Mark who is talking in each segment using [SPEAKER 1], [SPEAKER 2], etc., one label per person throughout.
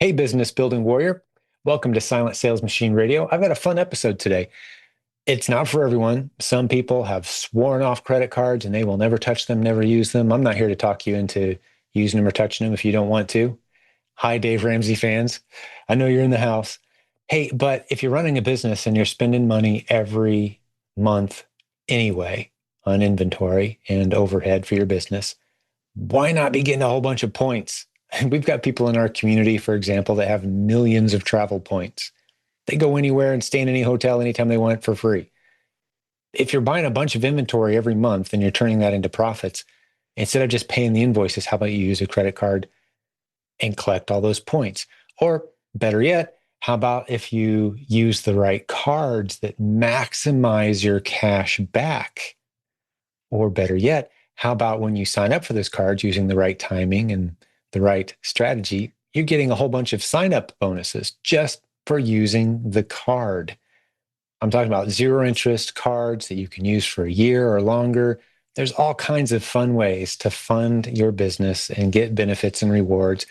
[SPEAKER 1] Hey, business building warrior. Welcome to Silent Sales Machine Radio. I've got a fun episode today. It's not for everyone. Some people have sworn off credit cards and they will never touch them, never use them. I'm not here to talk you into using them or touching them if you don't want to. Hi, Dave Ramsey fans. I know you're in the house. Hey, but if you're running a business and you're spending money every month anyway on inventory and overhead for your business, why not be getting a whole bunch of points? And we've got people in our community, for example, that have millions of travel points. They go anywhere and stay in any hotel anytime they want for free. If you're buying a bunch of inventory every month and you're turning that into profits, instead of just paying the invoices, how about you use a credit card and collect all those points? Or better yet, how about if you use the right cards that maximize your cash back? Or better yet, how about when you sign up for those cards using the right timing and the right strategy, you're getting a whole bunch of sign up bonuses just for using the card. I'm talking about zero interest cards that you can use for a year or longer. There's all kinds of fun ways to fund your business and get benefits and rewards.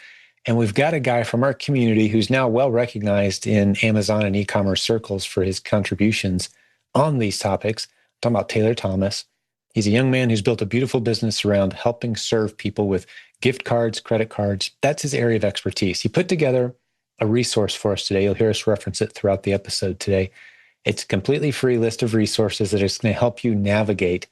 [SPEAKER 1] And we've got a guy from our community who's now well recognized in Amazon and e-commerce circles for his contributions on these topics. I'm talking about Taylor Thomas. He's a young man who's built a beautiful business around helping serve people with gift cards, credit cards. That's his area of expertise. He put together a resource for us today. You'll hear us reference it throughout the episode today. It's a completely free list of resources that is going to help you navigate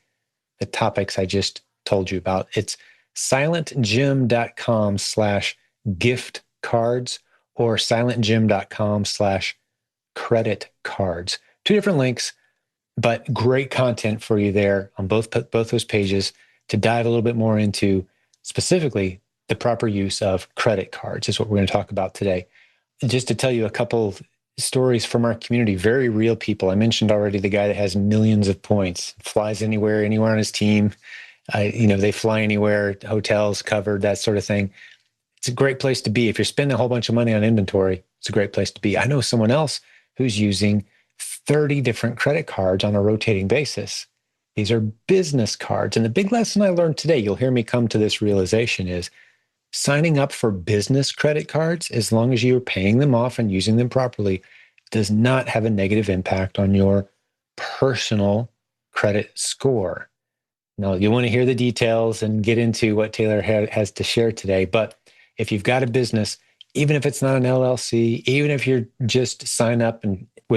[SPEAKER 1] the topics I just told you about. It's silentjimdotcom/gift cards or silentjim.com/credit cards. Two different links, but great content for you there on both those pages to dive a little bit more into specifically the proper use of credit cards is what we're going to talk about today. Just to tell you a couple stories from our community, very real people. I mentioned already the guy that has millions of points, flies anywhere on his team. They fly anywhere, hotels covered, that sort of thing. It's a great place to be. If you're spending a whole bunch of money on inventory, it's a great place to be. I know someone else who's using 30 different credit cards on a rotating basis. These are business cards. And the big lesson I learned today, you'll hear me come to this realization, is signing up for business credit cards, as long as you're paying them off and using them properly, does not have a negative impact on your personal credit score. Now, you want to hear the details and get into what Taylor has to share today. But if you've got a business, even if it's not an LLC, even if you're just sign up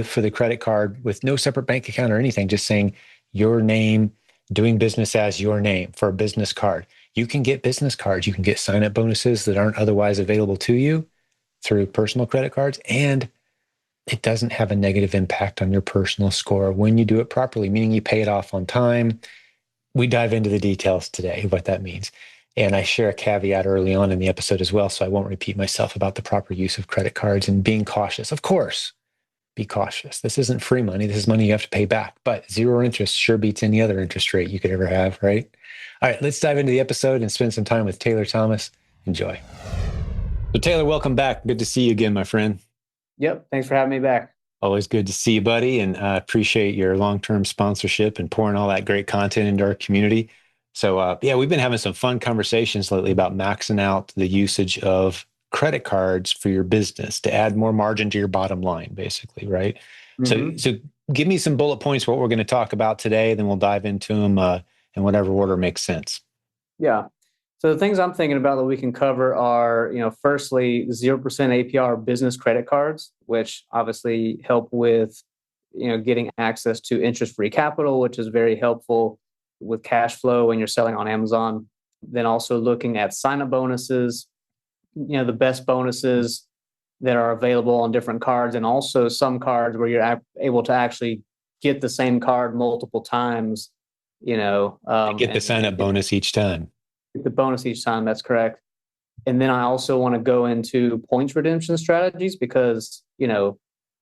[SPEAKER 1] for the credit card with no separate bank account or anything, just saying your name, doing business as your name for a business card, you can get business cards. You can get sign up bonuses that aren't otherwise available to you through personal credit cards. And it doesn't have a negative impact on your personal score when you do it properly, meaning you pay it off on time. We dive into the details today, what that means. And I share a caveat early on in the episode as well, so I won't repeat myself about the proper use of credit cards and being cautious. Of course, be cautious. This isn't free money. This is money you have to pay back. But zero interest sure beats any other interest rate you could ever have, right? All right, let's dive into the episode and spend some time with Taylor Thomas. Enjoy. So Taylor, welcome back. Good to see you again, my friend.
[SPEAKER 2] Yep. Thanks for having me back.
[SPEAKER 1] Always good to see you, buddy, and I appreciate your long-term sponsorship and pouring all that great content into our community. So, we've been having some fun conversations lately about maxing out the usage of credit cards for your business to add more margin to your bottom line, basically, right? So give me some bullet points for what we're going to talk about today, then we'll dive into them in whatever order makes sense.
[SPEAKER 2] Yeah. So the things I'm thinking about that we can cover are, firstly, 0% APR business credit cards, which obviously help with, getting access to interest-free capital, which is very helpful with cash flow when you're selling on Amazon. Then also looking at sign-up bonuses, the best bonuses that are available on different cards, and also some cards where you're able to actually get the same card multiple times,
[SPEAKER 1] Get the sign-up bonus each time.
[SPEAKER 2] the bonus each time. That's correct. And then I also want to go into points redemption strategies because,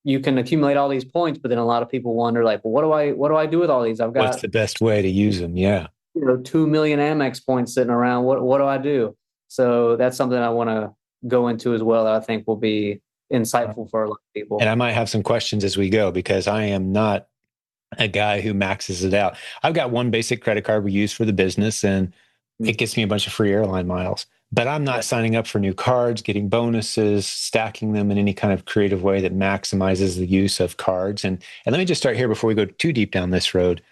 [SPEAKER 2] you can accumulate all these points, but then a lot of people wonder, like, well, what do I do with all these? I've got,
[SPEAKER 1] What's the best way to use them? Yeah.
[SPEAKER 2] 2 million Amex points sitting around. What do I do? So that's something I want to go into as well that I think will be insightful for a lot of people.
[SPEAKER 1] And I might have some questions as we go because I am not a guy who maxes it out. I've got one basic credit card we use for the business and it gets me a bunch of free airline miles. but I'm not signing up for new cards, getting bonuses, stacking them in any kind of creative way that maximizes the use of cards. And let me just start here before we go too deep down this road.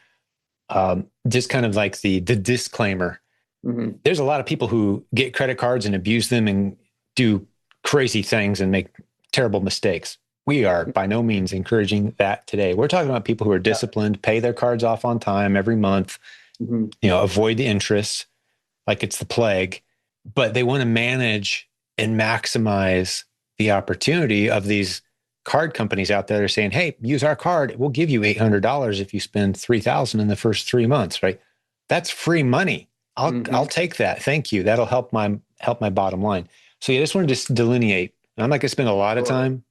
[SPEAKER 1] Just kind of like the disclaimer.
[SPEAKER 2] Mm-hmm.
[SPEAKER 1] There's a lot of people who get credit cards and abuse them and do crazy things and make terrible mistakes. We are by no means encouraging that today. We're talking about people who are disciplined, pay their cards off on time every month,
[SPEAKER 2] Mm-hmm.
[SPEAKER 1] avoid the interest like it's the plague, but they want to manage and maximize the opportunity of these card companies out there that are saying, hey, use our card. We'll give you $800 if you spend $3,000 in the first 3 months, right? That's free money. I'll take that. Thank you. That'll help my bottom line. So I just want to just delineate. I'm not going to spend a lot of time,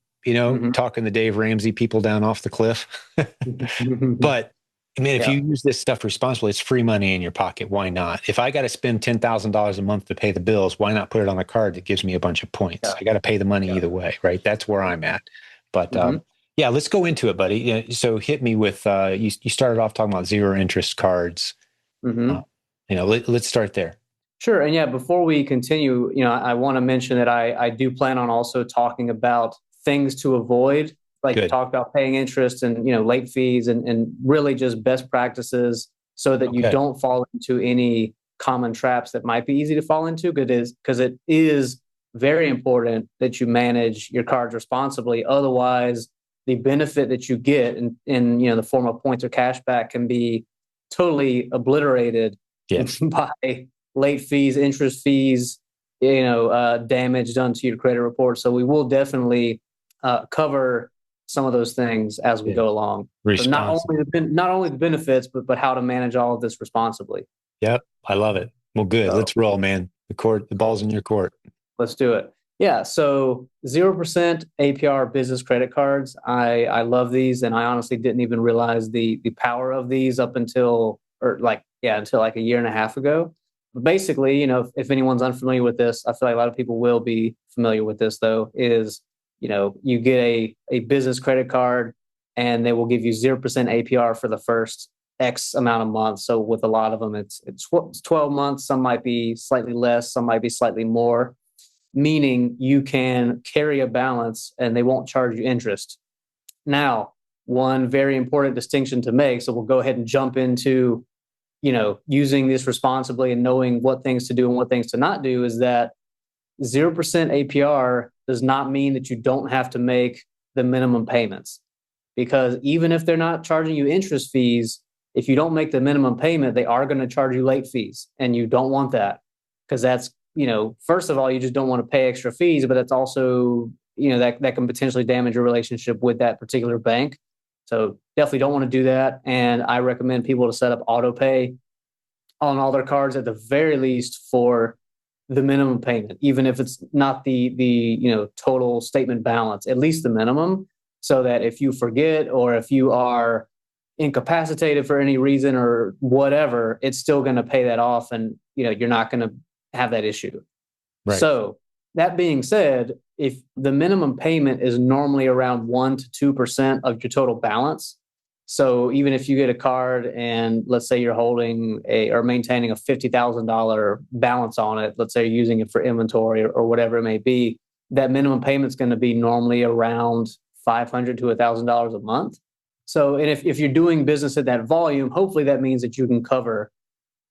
[SPEAKER 1] talking the Dave Ramsey people down off the cliff. But I mean, if you use this stuff responsibly, it's free money in your pocket. Why not? If I got to spend $10,000 a month to pay the bills, why not put it on a card that gives me a bunch of points? I got to pay the money either way, right? That's where I'm at. But let's go into it, buddy. So hit me with you started off talking about zero interest cards. Let's start there.
[SPEAKER 2] Sure. And before we continue, I want to mention that I do plan on also talking about things to avoid, like talk about paying interest and, late fees and really just best practices so that you don't fall into any common traps that might be easy to fall into, because it is very important that you manage your cards responsibly. Otherwise, the benefit that you get in the form of points or cash back can be totally obliterated by late fees, interest fees, damage done to your credit report. So we will definitely cover some of those things as we go along. So not only the benefits, but how to manage all of this responsibly.
[SPEAKER 1] Yep, I love it. Well, good. Let's roll, man. The ball's in your court.
[SPEAKER 2] Let's do it. Yeah. So 0% APR business credit cards. I love these, and I honestly didn't even realize the power of these until like a year and a half ago. But basically, if anyone's unfamiliar with this, I feel like a lot of people will be familiar with this, though, is, you get a business credit card and they will give you 0% APR for the first X amount of months. So with a lot of them, it's 12 months. Some might be slightly less. Some might be slightly more, meaning you can carry a balance and they won't charge you interest. Now, one very important distinction to make, so we'll go ahead and jump into using this responsibly and knowing what things to do and what things to not do, is that 0% APR does not mean that you don't have to make the minimum payments. Because even if they're not charging you interest fees, if you don't make the minimum payment, they are going to charge you late fees. And you don't want that, because that's, first of all, you just don't want to pay extra fees, but that's also, that can potentially damage your relationship with that particular bank. So definitely don't want to do that. And I recommend people to set up auto pay on all their cards at the very least for the minimum payment, even if it's not the total statement balance, at least the minimum, so that if you forget or if you are incapacitated for any reason or whatever, it's still going to pay that off, and you're not going to have that issue. Right. So that being said, if the minimum payment is normally around 1% to 2% of your total balance, so even if you get a card and let's say you're holding or maintaining a $50,000 balance on it, let's say you're using it for inventory or whatever it may be, that minimum payment is going to be normally around $500 to $1,000 a month. So, and if you're doing business at that volume, hopefully that means that you can cover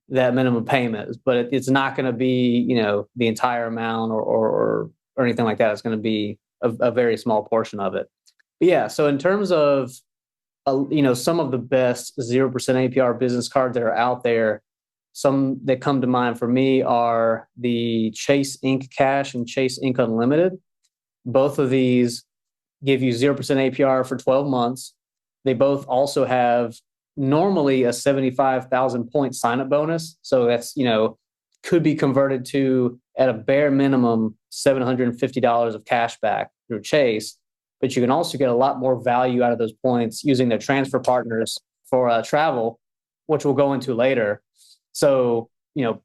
[SPEAKER 2] that minimum payment, but it's not going to be, the entire amount or anything like that. It's going to be a very small portion of it. But yeah. So in terms of, some of the best 0% APR business cards that are out there, some that come to mind for me are the Chase Ink Cash and Chase Ink Unlimited. Both of these give you 0% APR for 12 months. They both also have normally a 75,000 point sign-up bonus. So that's, could be converted to, at a bare minimum, $750 of cash back through Chase. But you can also get a lot more value out of those points using their transfer partners for travel, which we'll go into later. So,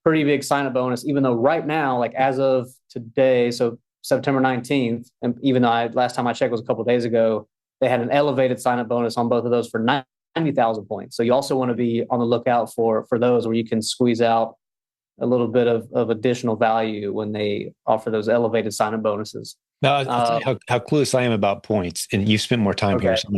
[SPEAKER 2] pretty big sign-up bonus, even though right now, like as of today, so September 19th, and even though last time I checked was a couple of days ago, they had an elevated sign-up bonus on both of those for 90,000 points. So you also want to be on the lookout for those where you can squeeze out, a little bit of additional value when they offer those elevated sign-up bonuses.
[SPEAKER 1] Now, I'll tell you how clueless I am about points, and you spent more time here.
[SPEAKER 2] Okay.
[SPEAKER 1] So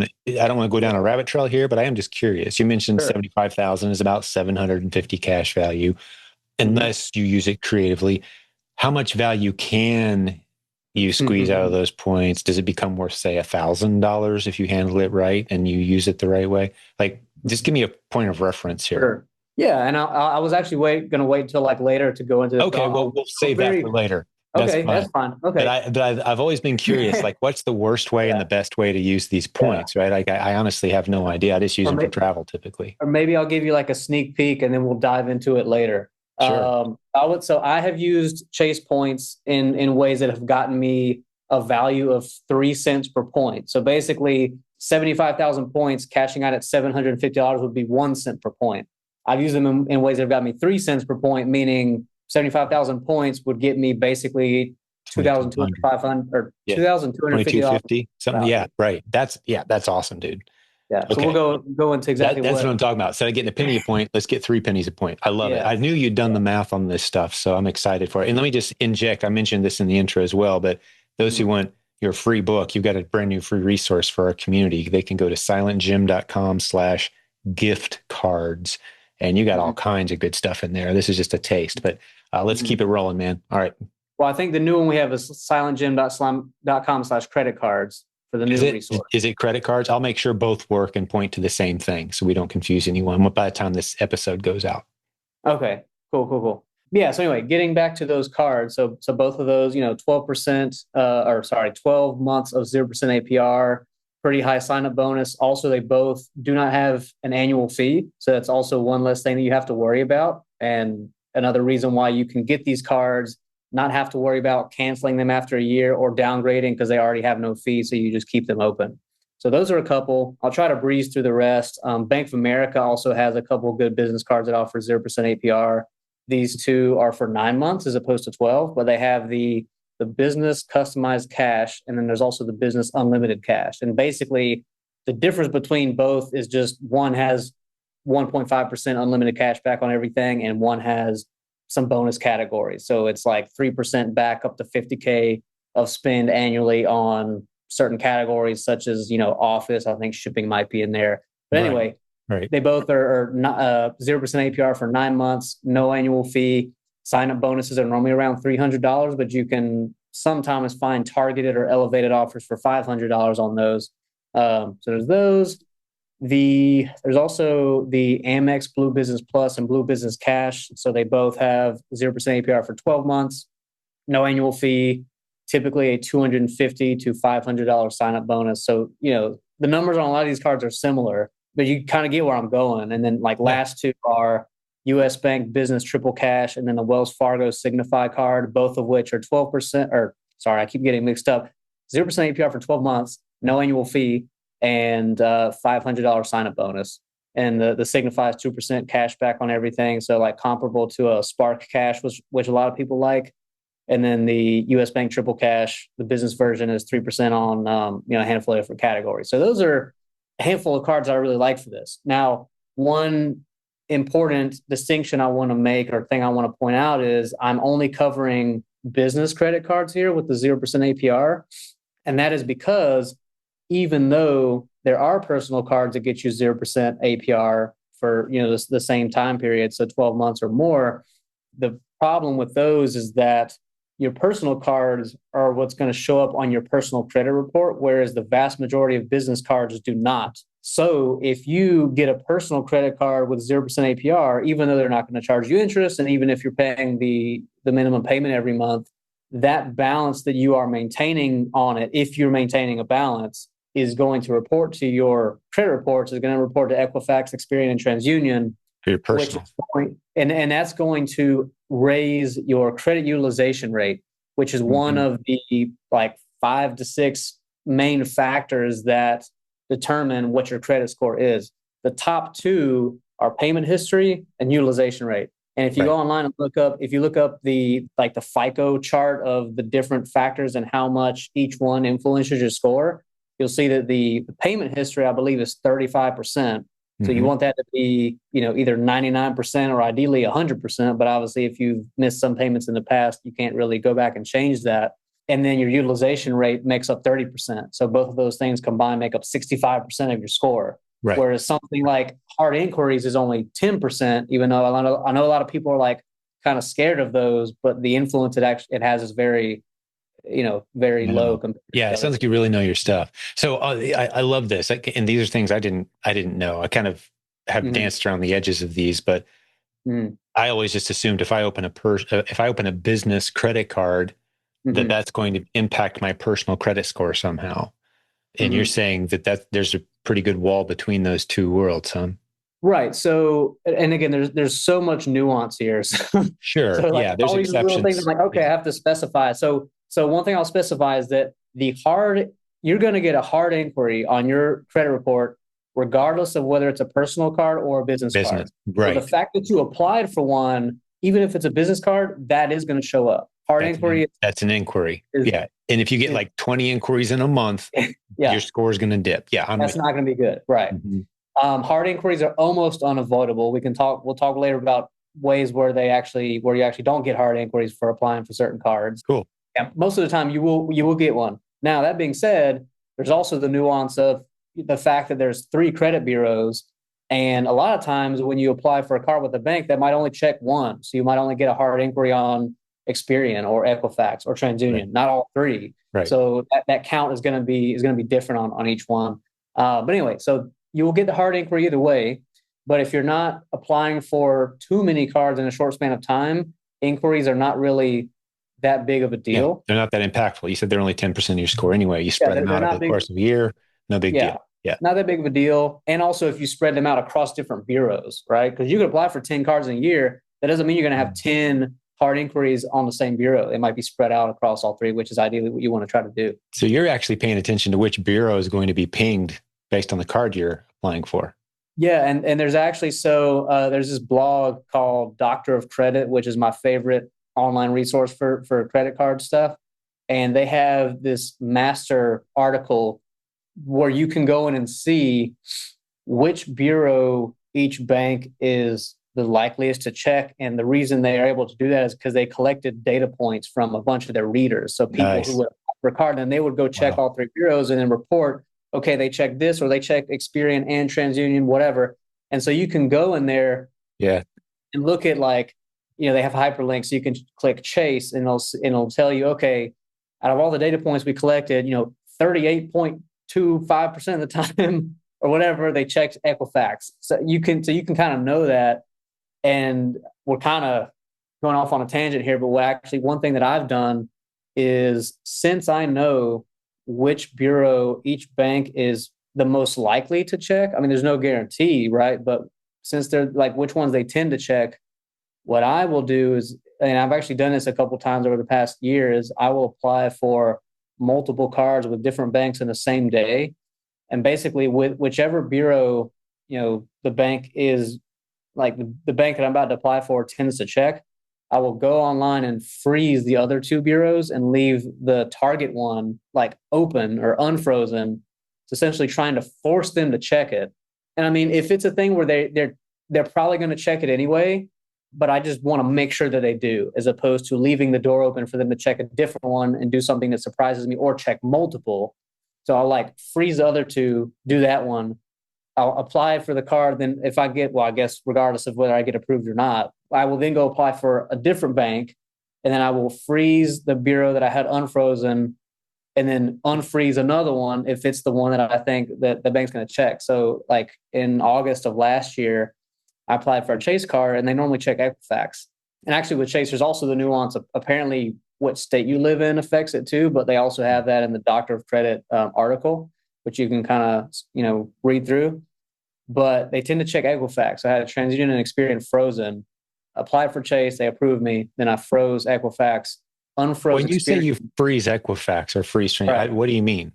[SPEAKER 1] I don't want to go down a rabbit trail here, but I am just curious. You mentioned
[SPEAKER 2] Sure.
[SPEAKER 1] 75,000 is about 750 cash value,
[SPEAKER 2] Mm-hmm.
[SPEAKER 1] unless you use it creatively. How much value can you squeeze out of
[SPEAKER 2] Mm-hmm.
[SPEAKER 1] those points? Does it become worth, say, $1,000 if you handle it right and you use it the right way? Like, just give me a point of reference here.
[SPEAKER 2] Sure. Yeah, and I was actually going to wait until like later to go into this. But
[SPEAKER 1] Okay, well, we'll
[SPEAKER 2] I'll
[SPEAKER 1] save that
[SPEAKER 2] very
[SPEAKER 1] for later. That's
[SPEAKER 2] okay. That's
[SPEAKER 1] fine.
[SPEAKER 2] fine.
[SPEAKER 1] But
[SPEAKER 2] Okay.
[SPEAKER 1] I've always been curious, like, what's the worst way and
[SPEAKER 2] Yeah.
[SPEAKER 1] the best way to use these
[SPEAKER 2] Yeah.
[SPEAKER 1] points, right? Like, I honestly have no idea. I just use
[SPEAKER 2] Or,
[SPEAKER 1] them for
[SPEAKER 2] may,
[SPEAKER 1] travel typically.
[SPEAKER 2] or maybe I'll give you like a sneak peek, and then we'll dive into it later.
[SPEAKER 1] Sure.
[SPEAKER 2] So I have used Chase points in ways that have gotten me a value of 3 cents per point. So basically, 75,000 points cashing out at $750 would be 1 cent per point. I've used them in ways that have got me 3 cents per point, meaning 75,000 points would get me basically
[SPEAKER 1] 2,200.
[SPEAKER 2] 2,200 or
[SPEAKER 1] Yeah.
[SPEAKER 2] $2,250
[SPEAKER 1] 2250 something. Yeah.
[SPEAKER 2] value.
[SPEAKER 1] Right. That's awesome, dude.
[SPEAKER 2] Yeah. So we'll
[SPEAKER 1] Okay.
[SPEAKER 2] go into exactly
[SPEAKER 1] That's
[SPEAKER 2] what.
[SPEAKER 1] what I'm talking about. Instead of getting a penny a point, let's get 3 pennies a point. I love it.
[SPEAKER 2] Yeah.
[SPEAKER 1] I knew you'd done the math on this stuff, so I'm excited for it. And let me just inject, I mentioned this in the intro as well, but those who want your free book, you've got a brand new free resource for our community. They can go to silentjimdotcom/gift cards, and you got all kinds of good stuff in there. This is just a taste, but let's keep it rolling, man. All right.
[SPEAKER 2] Well, I think the new one we have is silentjim.com/credit cards for the new resource.
[SPEAKER 1] Is it credit cards? I'll make sure both work and point to the same thing so we don't confuse anyone by the time this episode goes out.
[SPEAKER 2] Okay, cool. Yeah. So anyway, getting back to those cards. So both of those, 12%, 12 months of 0% APR, pretty high sign up bonus. Also, they both do not have an annual fee. So that's also one less thing that you have to worry about. And another reason why you can get these cards, not have to worry about canceling them after a year or downgrading because they already have no fee. So you just keep them open. So those are a couple. I'll try to breeze through the rest. Bank of America also has a couple of good business cards that offer 0% APR. These two are for 9 months as opposed to 12, but they have the business customized cash, and then there's also the business unlimited cash. And basically, the difference between both is just one has 1.5% unlimited cash back on everything, and one has some bonus categories. So it's like 3% back up to 50K of spend annually on certain categories, such as, office. I think shipping might be in there. But anyway,
[SPEAKER 1] right.
[SPEAKER 2] They both are 0% APR for 9 months, no annual fee. Sign-up bonuses are normally around $300, but you can sometimes find targeted or elevated offers for $500 on those. So there's those. There's also the Amex Blue Business Plus and Blue Business Cash. So they both have 0% APR for 12 months, no annual fee, typically a $250 to $500 sign-up bonus. So, the numbers on a lot of these cards are similar, but you kind of get where I'm going. And then last two are US Bank Business Triple Cash and then the Wells Fargo Signify card, both of which are 12%, or sorry, I keep getting mixed up. 0% APR for 12 months, no annual fee, and $500 sign-up bonus. And the Signify is 2% cash back on everything. So comparable to a Spark Cash, which a lot of people like. And then the US Bank Triple Cash, the business version is 3% on a handful of different categories. So those are a handful of cards I really like for this. Now, one important distinction I want to make or thing I want to point out is I'm only covering business credit cards here with the 0% APR. And that is because even though there are personal cards that get you 0% APR for the same time period, so 12 months or more, the problem with those is that your personal cards are what's going to show up on your personal credit report, whereas the vast majority of business cards do not. So if you get a personal credit card with 0% APR, even though they're not going to charge you interest, and even if you're paying the minimum payment every month, that balance that you are maintaining on it, if you're maintaining a balance, is going to report to your credit reports, is going to report to Equifax, Experian, and TransUnion.
[SPEAKER 1] For your personal.
[SPEAKER 2] And that's going to raise your credit utilization rate, which is one of the 5 to 6 main factors that determine what your credit score is. The top two are payment history and utilization rate. And if you go online and look up the FICO chart of the different factors and how much each one influences your score, you'll see that the payment history, I believe, is 35%. So you
[SPEAKER 1] Mm-hmm.
[SPEAKER 2] want that to be, either 99% or ideally 100%. But obviously, if you've missed some payments in the past, you can't really go back and change that. And then your utilization rate makes up 30%. So both of those things combined make up 65% of your score.
[SPEAKER 1] Right.
[SPEAKER 2] Whereas something like hard inquiries is only 10%, even though I know a lot of people are like kind of scared of those, but the influence it has is very, very low
[SPEAKER 1] No.
[SPEAKER 2] compared to
[SPEAKER 1] Yeah,
[SPEAKER 2] the
[SPEAKER 1] it
[SPEAKER 2] other
[SPEAKER 1] sounds like
[SPEAKER 2] two.
[SPEAKER 1] you really know your stuff. So I love this, and these are things I didn't know. I kind of have
[SPEAKER 2] Mhm.
[SPEAKER 1] danced around the edges of these, but
[SPEAKER 2] Mhm.
[SPEAKER 1] I always just assumed if I open a business credit card,
[SPEAKER 2] Mhm.
[SPEAKER 1] that's going to impact my personal credit score somehow. And you're
[SPEAKER 2] Mhm.
[SPEAKER 1] saying that there's a pretty good wall between those two worlds, huh?
[SPEAKER 2] Right. So, and again, there's so much nuance here. So
[SPEAKER 1] Sure.
[SPEAKER 2] like
[SPEAKER 1] Yeah, there's
[SPEAKER 2] all these little things, I'm
[SPEAKER 1] exceptions.
[SPEAKER 2] like, okay, I
[SPEAKER 1] Yeah.
[SPEAKER 2] have to specify. So one thing I'll specify is that you're going to get a hard inquiry on your credit report, regardless of whether it's a personal card or a business
[SPEAKER 1] Business.
[SPEAKER 2] card. So the
[SPEAKER 1] Right.
[SPEAKER 2] fact that you applied for one, even if it's a business card, that is going to show up. Hard inquiry
[SPEAKER 1] That's an inquiry.
[SPEAKER 2] is,
[SPEAKER 1] Yeah. And if you get
[SPEAKER 2] is
[SPEAKER 1] like 20 inquiries in a month, your
[SPEAKER 2] yeah,
[SPEAKER 1] score is going to dip. Yeah, I'm
[SPEAKER 2] that's
[SPEAKER 1] with
[SPEAKER 2] not going to be good. Right.
[SPEAKER 1] you. Mhm.
[SPEAKER 2] Hard inquiries are almost unavoidable. We'll talk later about ways where you actually don't get hard inquiries for applying for certain cards.
[SPEAKER 1] Cool.
[SPEAKER 2] Yeah, most of the time you will get one. Now, that being said, there's also the nuance of the fact that there's 3 credit bureaus. And a lot of times when you apply for a card with a bank, that might only check one. So you might only get a hard inquiry on Experian or Equifax or
[SPEAKER 1] Right.
[SPEAKER 2] TransUnion, not all 3.
[SPEAKER 1] Right.
[SPEAKER 2] So that count is going to be different on each one. But anyway, so you will get the hard inquiry either way. But if you're not applying for too many cards in a short span of time, inquiries are not really that big of a
[SPEAKER 1] Yeah.
[SPEAKER 2] deal.
[SPEAKER 1] They're not that impactful. You said they're only 10% of your score anyway. You
[SPEAKER 2] Yeah,
[SPEAKER 1] spread them
[SPEAKER 2] they're
[SPEAKER 1] out over
[SPEAKER 2] not
[SPEAKER 1] the
[SPEAKER 2] big.
[SPEAKER 1] course of a year. No big
[SPEAKER 2] Yeah,
[SPEAKER 1] deal. Yeah.
[SPEAKER 2] not that big of a deal. And also, if you spread them out across different bureaus, right? Because you could apply for 10 cards in a year. That doesn't mean you're going to have 10 hard inquiries on the same bureau. It might be spread out across all 3, which is ideally what you want to try to do.
[SPEAKER 1] So you're actually paying attention to which bureau is going to be pinged based on the card you're applying for.
[SPEAKER 2] Yeah, and there's actually there's this blog called Doctor of Credit, which is my favorite online resource for credit card stuff. And they have this master article where you can go in and see which bureau each bank is the likeliest to check. And the reason they are able to do that is because they collected data points from a bunch of their readers. So people who
[SPEAKER 1] Nice.
[SPEAKER 2] would card, and they would go check
[SPEAKER 1] Wow.
[SPEAKER 2] all 3 bureaus and then report, okay, they checked this or they checked Experian and TransUnion, whatever. And so you can go in there
[SPEAKER 1] Yeah.
[SPEAKER 2] and look at they have hyperlinks. So you can click Chase and it'll tell you, okay, out of all the data points we collected, 38.25% of the time or whatever, they checked Equifax. So you can kind of know that. And we're kind of going off on a tangent here, but one thing that I've done is, since I know which bureau each bank is the most likely to check, I mean, there's no guarantee, right? But since they're like which ones they tend to check, what I will do is, and I've actually done this a couple of times over the past year, is I will apply for multiple cards with different banks in the same day. And basically with whichever bureau, the bank is like the bank that I'm about to apply for tends to check, I will go online and freeze the other 2 bureaus and leave the target one like open or unfrozen. It's essentially trying to force them to check it. And I mean, if it's a thing where they're probably going to check it anyway, but I just want to make sure that they do, as opposed to leaving the door open for them to check a different one and do something that surprises me or check multiple. So I'll like freeze the other 2, do that one. I'll apply for the card. Then if I get, well, I guess regardless of whether I get approved or not, I will then go apply for a different bank. And then I will freeze the bureau that I had unfrozen and then unfreeze another one if it's the one that I think that the bank's going to check. So like in August of last year, I applied for a Chase card and they normally check Equifax. And actually with Chase, there's also the nuance of apparently what state you live in affects it too, but they also have that in the Doctor of Credit article, which you can kind of, read through. But they tend to check Equifax. I had a TransUnion and Experian frozen, applied for Chase, they approved me, then I froze Equifax, unfroze
[SPEAKER 1] When you say
[SPEAKER 2] Experian.
[SPEAKER 1] you freeze Equifax or freeze train,
[SPEAKER 2] Right.
[SPEAKER 1] what do you mean?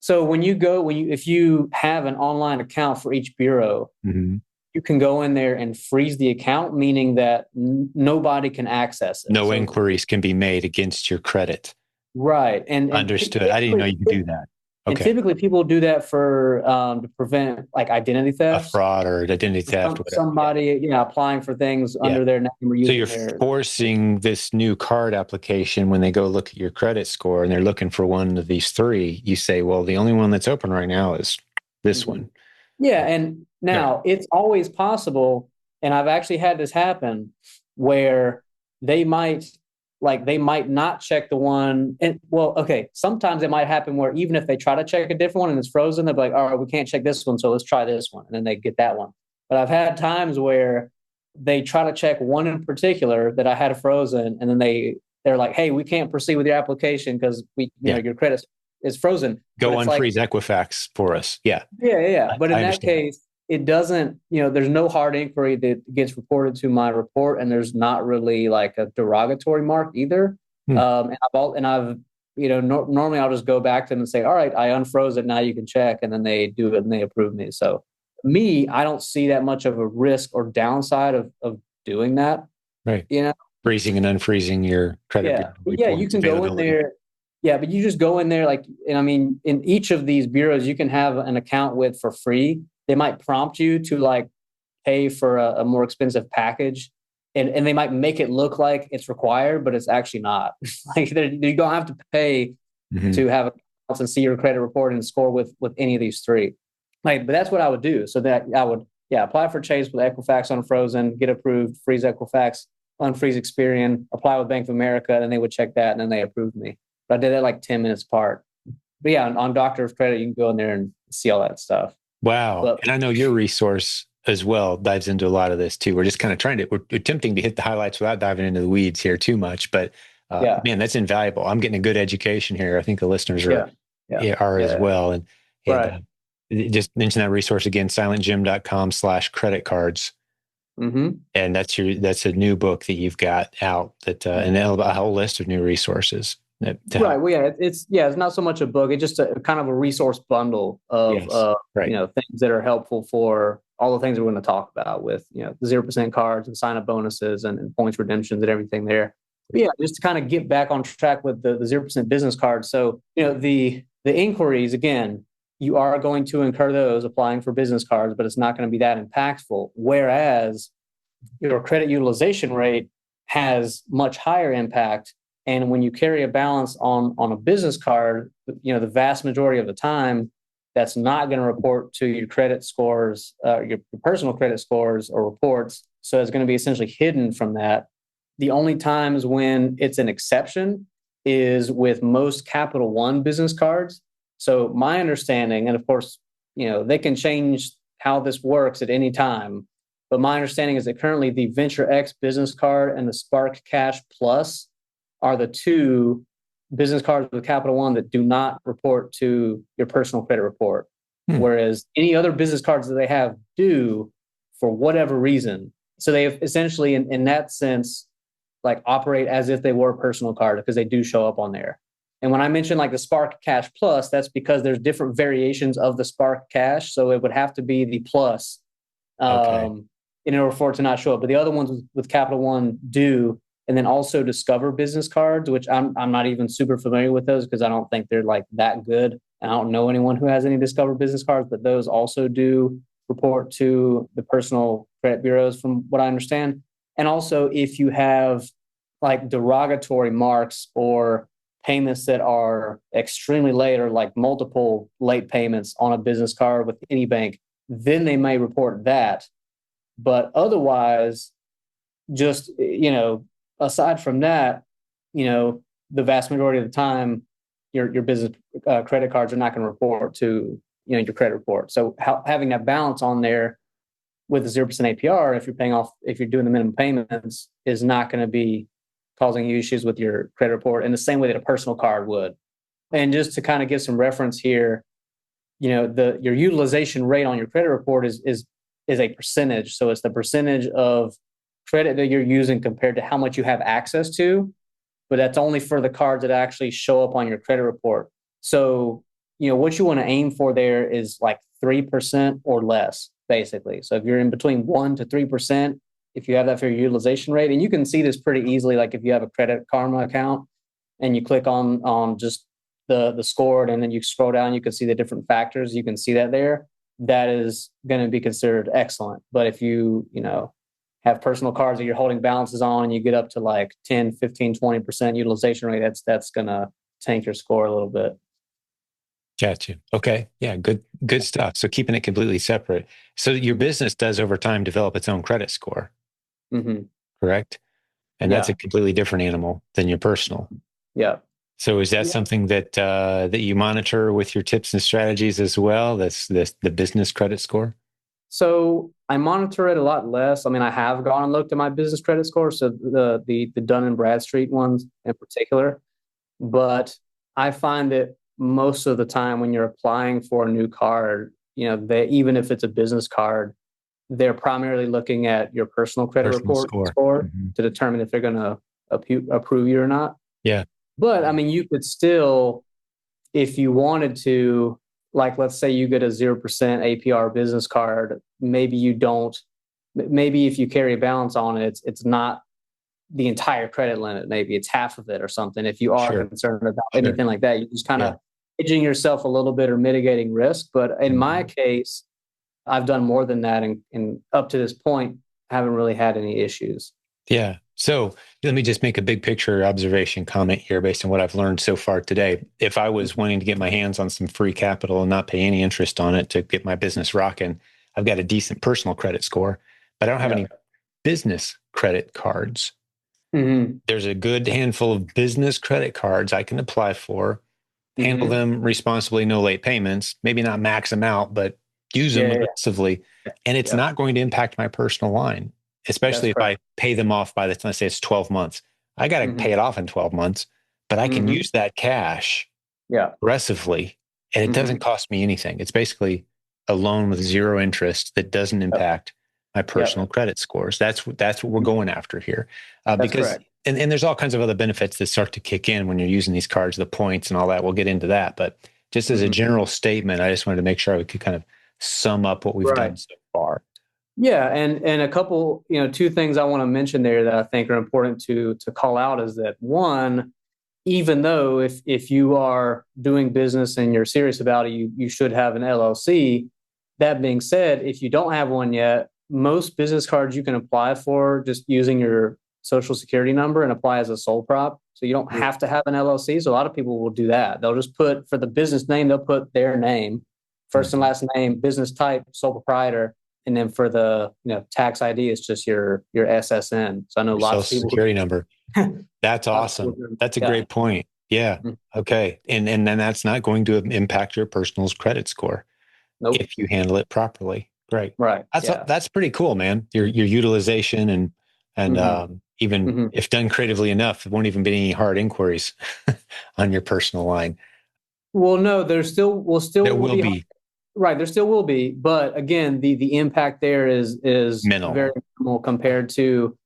[SPEAKER 2] So if you have an online account for each bureau,
[SPEAKER 1] Mm-hmm.
[SPEAKER 2] you can go in there and freeze the account, meaning that nobody can access it.
[SPEAKER 1] No
[SPEAKER 2] So
[SPEAKER 1] inquiries can be made against your credit.
[SPEAKER 2] right, and
[SPEAKER 1] Understood. I didn't know you could do that.
[SPEAKER 2] And
[SPEAKER 1] Okay.
[SPEAKER 2] typically people do that for to prevent like identity
[SPEAKER 1] A
[SPEAKER 2] thefts.
[SPEAKER 1] fraud or identity theft, whatever. Yeah.
[SPEAKER 2] Somebody, applying for things
[SPEAKER 1] Yeah.
[SPEAKER 2] under their name or
[SPEAKER 1] So
[SPEAKER 2] using
[SPEAKER 1] you're
[SPEAKER 2] their.
[SPEAKER 1] forcing this new card application when they go look at your credit score and they're looking for one of these three. You say, well, the only one that's open right now is this
[SPEAKER 2] Mhm.
[SPEAKER 1] one.
[SPEAKER 2] Yeah, and
[SPEAKER 1] Right.
[SPEAKER 2] now it's always possible, and I've actually had this happen where they might they might not check the one. And well, okay, sometimes it might happen where even if they try to check a different one and it's frozen, they're like, all right, we can't check this one, so let's try this one, and then they get that one. But I've had times where they try to check one in particular that I had frozen, and then they're like, hey, we can't proceed with your application because
[SPEAKER 1] Yeah.
[SPEAKER 2] your credit is frozen. But
[SPEAKER 1] Go
[SPEAKER 2] it's like,
[SPEAKER 1] unfreeze Equifax for us. Yeah.
[SPEAKER 2] yeah. But
[SPEAKER 1] I
[SPEAKER 2] in that
[SPEAKER 1] understand.
[SPEAKER 2] case, it doesn't, there's no hard inquiry that gets reported to my report, and there's not really like a derogatory mark either.
[SPEAKER 1] Hmm.
[SPEAKER 2] And I've, normally I'll just go back to them and say, all right, I unfroze it. Now you can check. And then they do it and they approve me. So me, I don't see that much of a risk or downside of doing that.
[SPEAKER 1] Right.
[SPEAKER 2] You know?
[SPEAKER 1] Freezing and unfreezing your credit
[SPEAKER 2] Yeah.
[SPEAKER 1] bureau
[SPEAKER 2] Yeah. You
[SPEAKER 1] reports
[SPEAKER 2] can go in
[SPEAKER 1] availability.
[SPEAKER 2] there. Yeah. But you just go in there and I mean, in each of these bureaus, you can have an account with for free. They might prompt you to like pay for a more expensive package. And they might make it look like it's required, but it's actually not. Like you don't have to pay to have accounts and see your credit report and score with any of these three. But that's what I would do. So that I would, apply for Chase with Equifax unfrozen, get approved, freeze Equifax, unfreeze Experian, apply with Bank of America, and they would check that, and then they approved me. But I did that like 10 minutes apart. But yeah, on Doctor of Credit, you can go in there and see all that stuff.
[SPEAKER 1] Wow.
[SPEAKER 2] But
[SPEAKER 1] And I know your resource as well dives into a lot of this too. We're just kind of we're attempting to hit the highlights without diving into the weeds here too much, but man, that's invaluable. I'm getting a good education here. I think the listeners are as well. And
[SPEAKER 2] right.
[SPEAKER 1] Just mention that resource again, silentjimdotcom/credit cards.
[SPEAKER 2] Mm-hmm.
[SPEAKER 1] And that's a new book that you've got out and a whole list of new resources.
[SPEAKER 2] Right. Well, it's not so much a book. It's just a kind of a resource bundle of, things that are helpful for all the things we're going to talk about with, the 0% cards and sign up bonuses and points redemptions and everything there. But yeah, just to kind of get back on track with the 0% business cards. So, the inquiries, again, you are going to incur those applying for business cards, but it's not going to be that impactful. Whereas your credit utilization rate has much higher impact. And when you carry a balance on a business card, the vast majority of the time, that's not going to report to your credit scores, your personal credit scores or reports. So it's going to be essentially hidden from that. The only times when it's an exception is with most Capital One business cards. So my understanding, and of course, they can change how this works at any time. But my understanding is that currently the Venture X business card and the Spark Cash Plus are the two business cards with Capital One that do not report to your personal credit report. Whereas any other business cards that they have do for whatever reason. So they have essentially, in that sense, like operate as if they were a personal card because they do show up on there. And when I mentioned like the Spark Cash Plus, that's because there's different variations of the Spark Cash. So it would have to be the plus in order for it to not show up. But the other ones with Capital One do. And then also Discover business cards, which I'm not even super familiar with those because I don't think they're like that good. And I don't know anyone who has any Discover business cards, but those also do report to the personal credit bureaus from what I understand. And also if you have like derogatory marks or payments that are extremely late or like multiple late payments on a business card with any bank, then they may report that. But otherwise, just, aside from that, the vast majority of the time, your business credit cards are not going to report to, your credit report. So having that balance on there with a 0% APR, if you're doing the minimum payments, is not going to be causing you issues with your credit report in the same way that a personal card would. And just to kind of give some reference here, your utilization rate on your credit report is a percentage. So it's the percentage of credit that you're using compared to how much you have access to, but that's only for the cards that actually show up on your credit report. So, what you want to aim for there is like 3% or less, basically. So if you're in between 1% to 3%, if you have that for your utilization rate, and you can see this pretty easily, like if you have a Credit Karma account and you click on just the score, and then you scroll down, you can see the different factors. You can see that there. That is going to be considered excellent. But if you have personal cards that you're holding balances on and you get up to like 10, 15, 20% utilization rate, that's going to tank your score a little bit.
[SPEAKER 1] Gotcha. Okay. Yeah. Good stuff. So keeping it completely separate. So your business does over time develop its own credit score,
[SPEAKER 2] Mm-hmm.
[SPEAKER 1] correct? And that's
[SPEAKER 2] Yeah.
[SPEAKER 1] a completely different animal than your personal.
[SPEAKER 2] Yeah.
[SPEAKER 1] So is that
[SPEAKER 2] Yeah.
[SPEAKER 1] something that you monitor with your tips and strategies as well? That's the business credit score.
[SPEAKER 2] So I monitor it a lot less. I mean, I have gone and looked at my business credit score, so the Dun and Bradstreet ones in particular. But I find that most of the time when you're applying for a new card, they, even if it's a business card, they're primarily looking at your personal credit
[SPEAKER 1] Personal
[SPEAKER 2] report
[SPEAKER 1] score.
[SPEAKER 2] score
[SPEAKER 1] Mm-hmm.
[SPEAKER 2] to determine if they're going to approve you or not.
[SPEAKER 1] Yeah.
[SPEAKER 2] But I mean, you could still, if you wanted to, like, let's say you get a 0% APR business card, maybe you don't, maybe if you carry a balance on it, it's not the entire credit limit. Maybe it's half of it or something. If you are
[SPEAKER 1] Sure.
[SPEAKER 2] concerned about
[SPEAKER 1] Sure.
[SPEAKER 2] anything like that, you just kind
[SPEAKER 1] Yeah.
[SPEAKER 2] of hedging yourself a little bit or mitigating risk. But in my
[SPEAKER 1] Mm-hmm.
[SPEAKER 2] case, I've done more than that. And up to this point, haven't really had any issues.
[SPEAKER 1] Yeah. So let me just make a big picture observation comment here based on what I've learned so far today. If I was wanting to get my hands on some free capital and not pay any interest on it to get my business rocking, I've got a decent personal credit score, but I don't have
[SPEAKER 2] Yeah.
[SPEAKER 1] any business credit cards.
[SPEAKER 2] Mm-hmm.
[SPEAKER 1] There's a good handful of business credit cards I can apply for, handle
[SPEAKER 2] Mm-hmm.
[SPEAKER 1] them responsibly, no late payments, maybe not max them out, but use them
[SPEAKER 2] Yeah.
[SPEAKER 1] aggressively. And it's
[SPEAKER 2] Yeah.
[SPEAKER 1] not going to impact my personal line,
[SPEAKER 2] That's
[SPEAKER 1] especially if I
[SPEAKER 2] correct.
[SPEAKER 1] pay them off by the time, let's say it's 12 months. I got to
[SPEAKER 2] Mm-hmm.
[SPEAKER 1] pay it off in 12 months, but I can
[SPEAKER 2] Mm-hmm.
[SPEAKER 1] use that cash
[SPEAKER 2] Yeah.
[SPEAKER 1] aggressively and it
[SPEAKER 2] Mm-hmm.
[SPEAKER 1] doesn't cost me anything. It's basically a loan with zero interest that doesn't
[SPEAKER 2] Yep.
[SPEAKER 1] impact my
[SPEAKER 2] Yep.
[SPEAKER 1] personal credit scores. That's what we're going after here.
[SPEAKER 2] That's
[SPEAKER 1] Because
[SPEAKER 2] correct.
[SPEAKER 1] and there's all kinds of other benefits that start to kick in when you're using these cards, the points and all that. We'll get into that. But just as a
[SPEAKER 2] Mm-hmm.
[SPEAKER 1] general statement, I just wanted to make sure we could kind of sum up what we've
[SPEAKER 2] Right.
[SPEAKER 1] done so far.
[SPEAKER 2] Yeah, and a couple, two things I want to mention there that I think are important to call out is that, one, even though if you are doing business and you're serious about it, you should have an LLC. That being said, if you don't have one yet, most business cards you can apply for just using your social security number and apply as a sole prop. So you don't have to have an LLC. So a lot of people will do that. They'll just put, for the business name, they'll put their name, first and
[SPEAKER 1] Mhm.
[SPEAKER 2] last name, business type, sole proprietor, and then for the tax ID, it's just your SSN. So I know
[SPEAKER 1] Your
[SPEAKER 2] lots
[SPEAKER 1] social
[SPEAKER 2] of people.
[SPEAKER 1] security number. That's
[SPEAKER 2] Lots of
[SPEAKER 1] awesome.
[SPEAKER 2] people,
[SPEAKER 1] That's a
[SPEAKER 2] yeah.
[SPEAKER 1] great point. Yeah.
[SPEAKER 2] Mm.
[SPEAKER 1] Okay. And then that's not going to impact your personal's credit score
[SPEAKER 2] Nope.
[SPEAKER 1] if you handle it properly. Great.
[SPEAKER 2] Right. Yeah.
[SPEAKER 1] That's pretty cool, man. Your utilization and
[SPEAKER 2] Hmm.
[SPEAKER 1] even
[SPEAKER 2] Hmm.
[SPEAKER 1] if done creatively enough, there won't even be any hard inquiries on your personal line.
[SPEAKER 2] Well, no, there still
[SPEAKER 1] There
[SPEAKER 2] will
[SPEAKER 1] will
[SPEAKER 2] be.
[SPEAKER 1] be
[SPEAKER 2] Right, there still will be, but again, the impact there is very
[SPEAKER 1] minimal
[SPEAKER 2] minimal compared to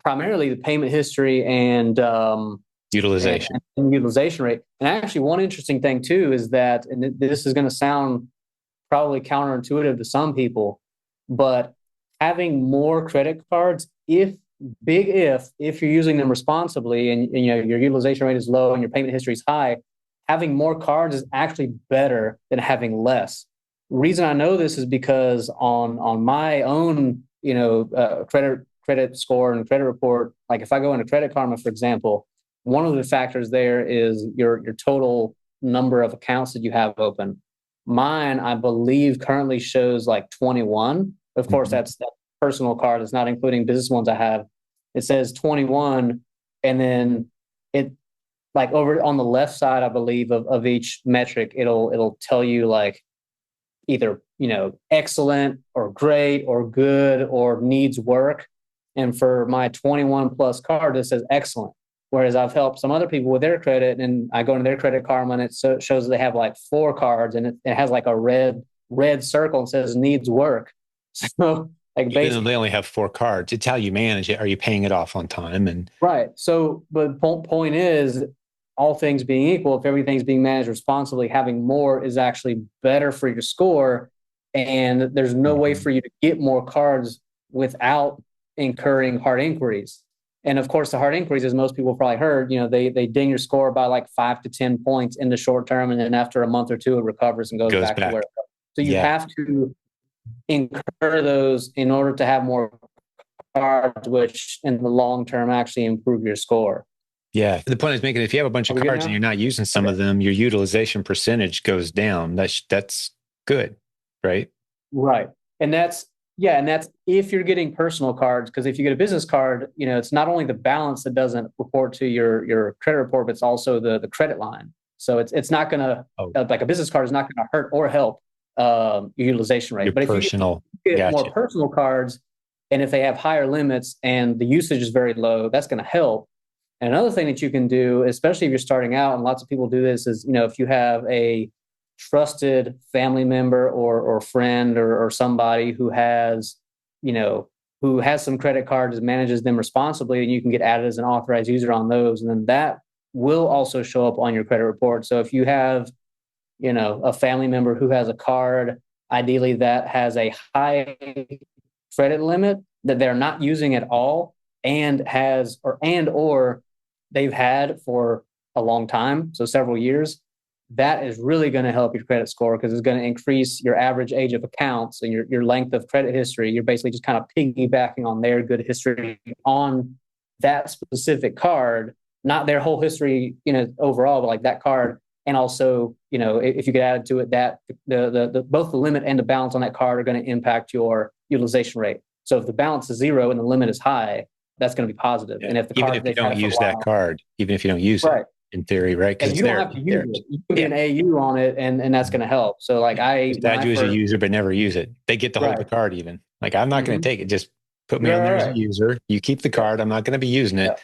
[SPEAKER 2] primarily the payment history and,
[SPEAKER 1] utilization.
[SPEAKER 2] and utilization rate. And actually, one interesting thing too is that, and this is going to sound probably counterintuitive to some people, but having more credit cards, if you're using them responsibly and your utilization rate is low and your payment history is high, having more cards is actually better than having less. Reason I know this is because on my own credit score and credit report, like if I go into Credit Karma, for example, one of the factors there is your total number of accounts that you have open. Mine, I believe, currently shows like 21. Of course,
[SPEAKER 1] Mhm.
[SPEAKER 2] that's that personal card. It's not including business ones I have. It says 21, and then it, like, over on the left side, I believe, of each metric, it'll tell you like either excellent or great or good or needs work. And for my 21 plus card, it says excellent. Whereas I've helped some other people with their credit, and I go into their Credit Karma, and it shows they have like 4 cards, and it has like a red circle and says needs work. So like
[SPEAKER 1] Even though
[SPEAKER 2] basically,
[SPEAKER 1] they only have 4 cards, it's how you manage it. Are you paying it off on time? And
[SPEAKER 2] right. So, but point is, all things being equal, if everything's being managed responsibly, having more is actually better for your score. And there's no way
[SPEAKER 1] Mhm.
[SPEAKER 2] for you to get more cards without incurring hard inquiries. And of course, the hard inquiries, as most people probably heard, they ding your score by like 5 to 10 points in the short term, and then after a month or two, it recovers and goes back to where it was. So you have to incur those in order to have more cards, which in the long term actually improve your score.
[SPEAKER 1] Yeah. The point I was making, if you have a bunch of cards and you're not using some of them, your utilization percentage goes down. That's good, right?
[SPEAKER 2] Right. And that's if you're getting personal cards, because if you get a business card, it's not only the balance that doesn't report to your credit report, but it's also the credit line. So it's not going to, like a business card is not going to hurt or help your utilization rate. But if you get more personal cards, and if they have higher limits and the usage is very low, that's going to help. And another thing that you can do, especially if you're starting out, and lots of people do this, is if you have a trusted family member or friend or somebody who has some credit cards and manages them responsibly, and you can get added as an authorized user on those, and then that will also show up on your credit report. So if you have a family member who has a card, ideally that has a high credit limit that they're not using at all, and or they've had for a long time, so several years, that is really going to help your credit score, because it's going to increase your average age of accounts and your length of credit history. You're basically just kind of piggybacking on their good history on that specific card, not their whole history, overall, but like that card. And also, if you get added to it, that the both the limit and the balance on that card are going to impact your utilization rate. So if the balance is 0 and the limit is high, that's going to be positive.
[SPEAKER 1] Yeah.
[SPEAKER 2] And if the
[SPEAKER 1] even
[SPEAKER 2] card,
[SPEAKER 1] if you don't use that card, even if you don't use it, in theory, right?
[SPEAKER 2] Because you don't have to use it. You can be an AU on it, and that's going to help. So like add you
[SPEAKER 1] as a user, but never use it. They get to hold the card even. Like, I'm not going to take it. Just put me on there as a user. You keep the card. I'm not going to be using it.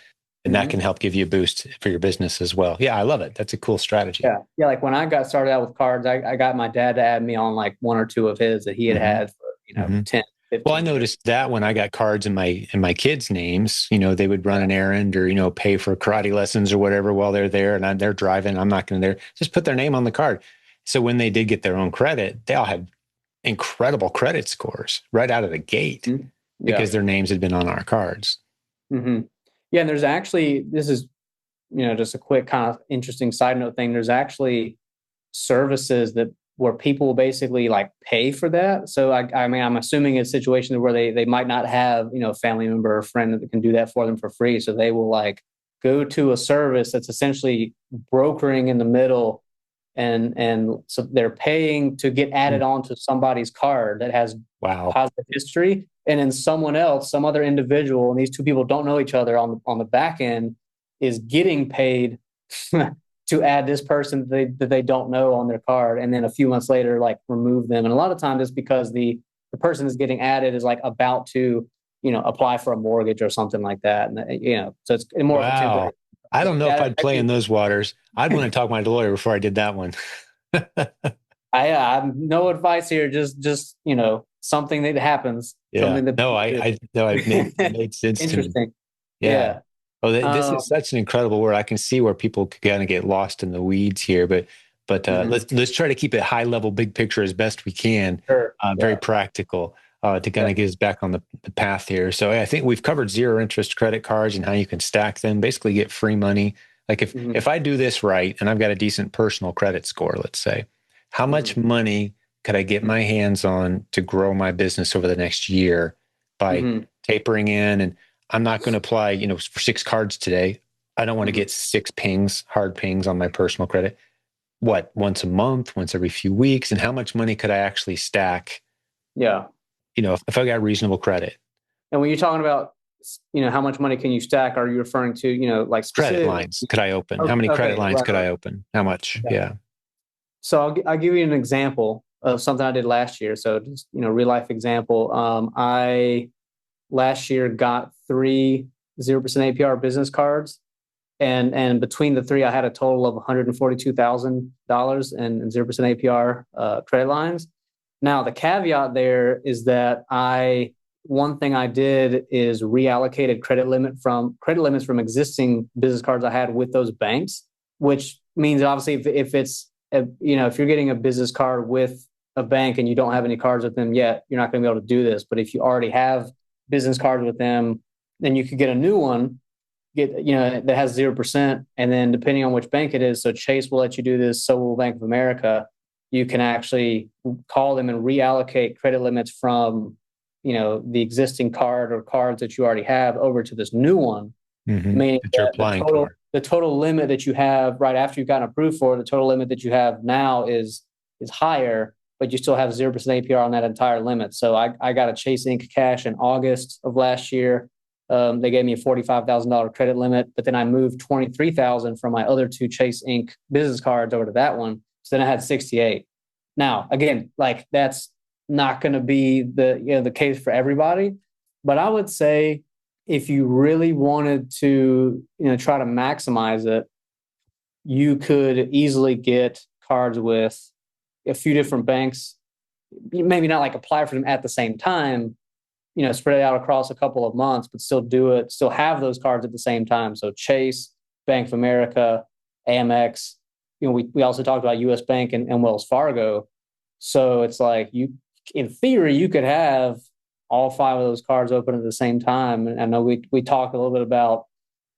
[SPEAKER 1] And that can help give you a boost for your business as well. Yeah, I love it. That's a cool strategy.
[SPEAKER 2] Yeah. Like when I got started out with cards, I got my dad to add me on like 1 or 2 of his that he had for 10.
[SPEAKER 1] Well, I noticed that when I got cards in my kids' names, they would run an errand or, pay for karate lessons or whatever while they're there, and they're driving. I'm not going to just put their name on the card. So when they did get their own credit, they all had incredible credit scores right out of the gate because their names had been on our cards.
[SPEAKER 2] Mm-hmm. Yeah. And there's actually, this is, just a quick kind of interesting side note thing. There's actually services where people basically like pay for that. So I mean, I'm assuming it's situations where they might not have, a family member or friend that can do that for them for free. So they will like go to a service that's essentially brokering in the middle. And so they're paying to get added onto somebody's card that has positive history. And then someone else, some other individual, and these two people don't know each other on the back end, is getting paid to add this person that they don't know on their card, and then a few months later, like remove them. And a lot of times it's because the person that's getting added is like about to, apply for a mortgage or something like that. And, so it's more of a temporary.
[SPEAKER 1] I don't know if I'd play in those waters. I'd want to talk to my lawyer before I did that one.
[SPEAKER 2] I have no advice here. Just something that happens.
[SPEAKER 1] Yeah.
[SPEAKER 2] Something that
[SPEAKER 1] it made sense.
[SPEAKER 2] Interesting.
[SPEAKER 1] Yeah. Oh, this is such an incredible word. I can see where people could kind of get lost in the weeds here, but let's try to keep it high level, big picture as best we can.
[SPEAKER 2] Sure.
[SPEAKER 1] Very practical to kind of get us back on the path here. So I think we've covered zero interest credit cards and how you can stack them, basically get free money. Like if I do this right and I've got a decent personal credit score, let's say, how much money could I get my hands on to grow my business over the next year by tapering in? And I'm not going to apply, for 6 cards today. I don't want to get 6 hard pings on my personal credit. What, once a month, once every few weeks? And how much money could I actually stack?
[SPEAKER 2] Yeah.
[SPEAKER 1] If I got reasonable credit.
[SPEAKER 2] And when you're talking about, how much money can you stack? Are you referring to, like specific
[SPEAKER 1] credit lines could I open? How many credit lines could I open? How much? Yeah.
[SPEAKER 2] So I'll give you an example of something I did last year. So just, real life example. I last year got 3 0% APR business cards. And between the 3, I had a total of $142,000 and 0% APR credit lines. Now, the caveat there is that one thing I did is reallocated credit limits from existing business cards I had with those banks, which means obviously if you're getting a business card with a bank and you don't have any cards with them yet, you're not going to be able to do this. But if you already have business cards with them, then you could get a new one get, that has 0%. And then depending on which bank it is, so Chase will let you do this, so will Bank of America. You can actually call them and reallocate credit limits from, the existing card or cards that you already have over to this new one, meaning
[SPEAKER 1] That you're
[SPEAKER 2] that
[SPEAKER 1] applying for.
[SPEAKER 2] the total limit that you have right after you've gotten approved for, the total limit that you have now is higher, but you still have 0% APR on that entire limit. So I got a Chase Inc. cash in August of last year. They gave me a $45,000 credit limit, but then I moved 23,000 from my other two Chase Inc. business cards over to that one. So then I had 68. Now, again, like that's not going to be the case for everybody, but I would say if you really wanted to, try to maximize it, you could easily get cards with a few different banks. Maybe not like apply for them at the same time, spread it out across a couple of months, but still do it, still have those cards at the same time. So Chase, Bank of America, Amex, we also talked about US Bank and Wells Fargo. So it's like in theory, you could have all five of those cards open at the same time. And I know we talked a little bit about,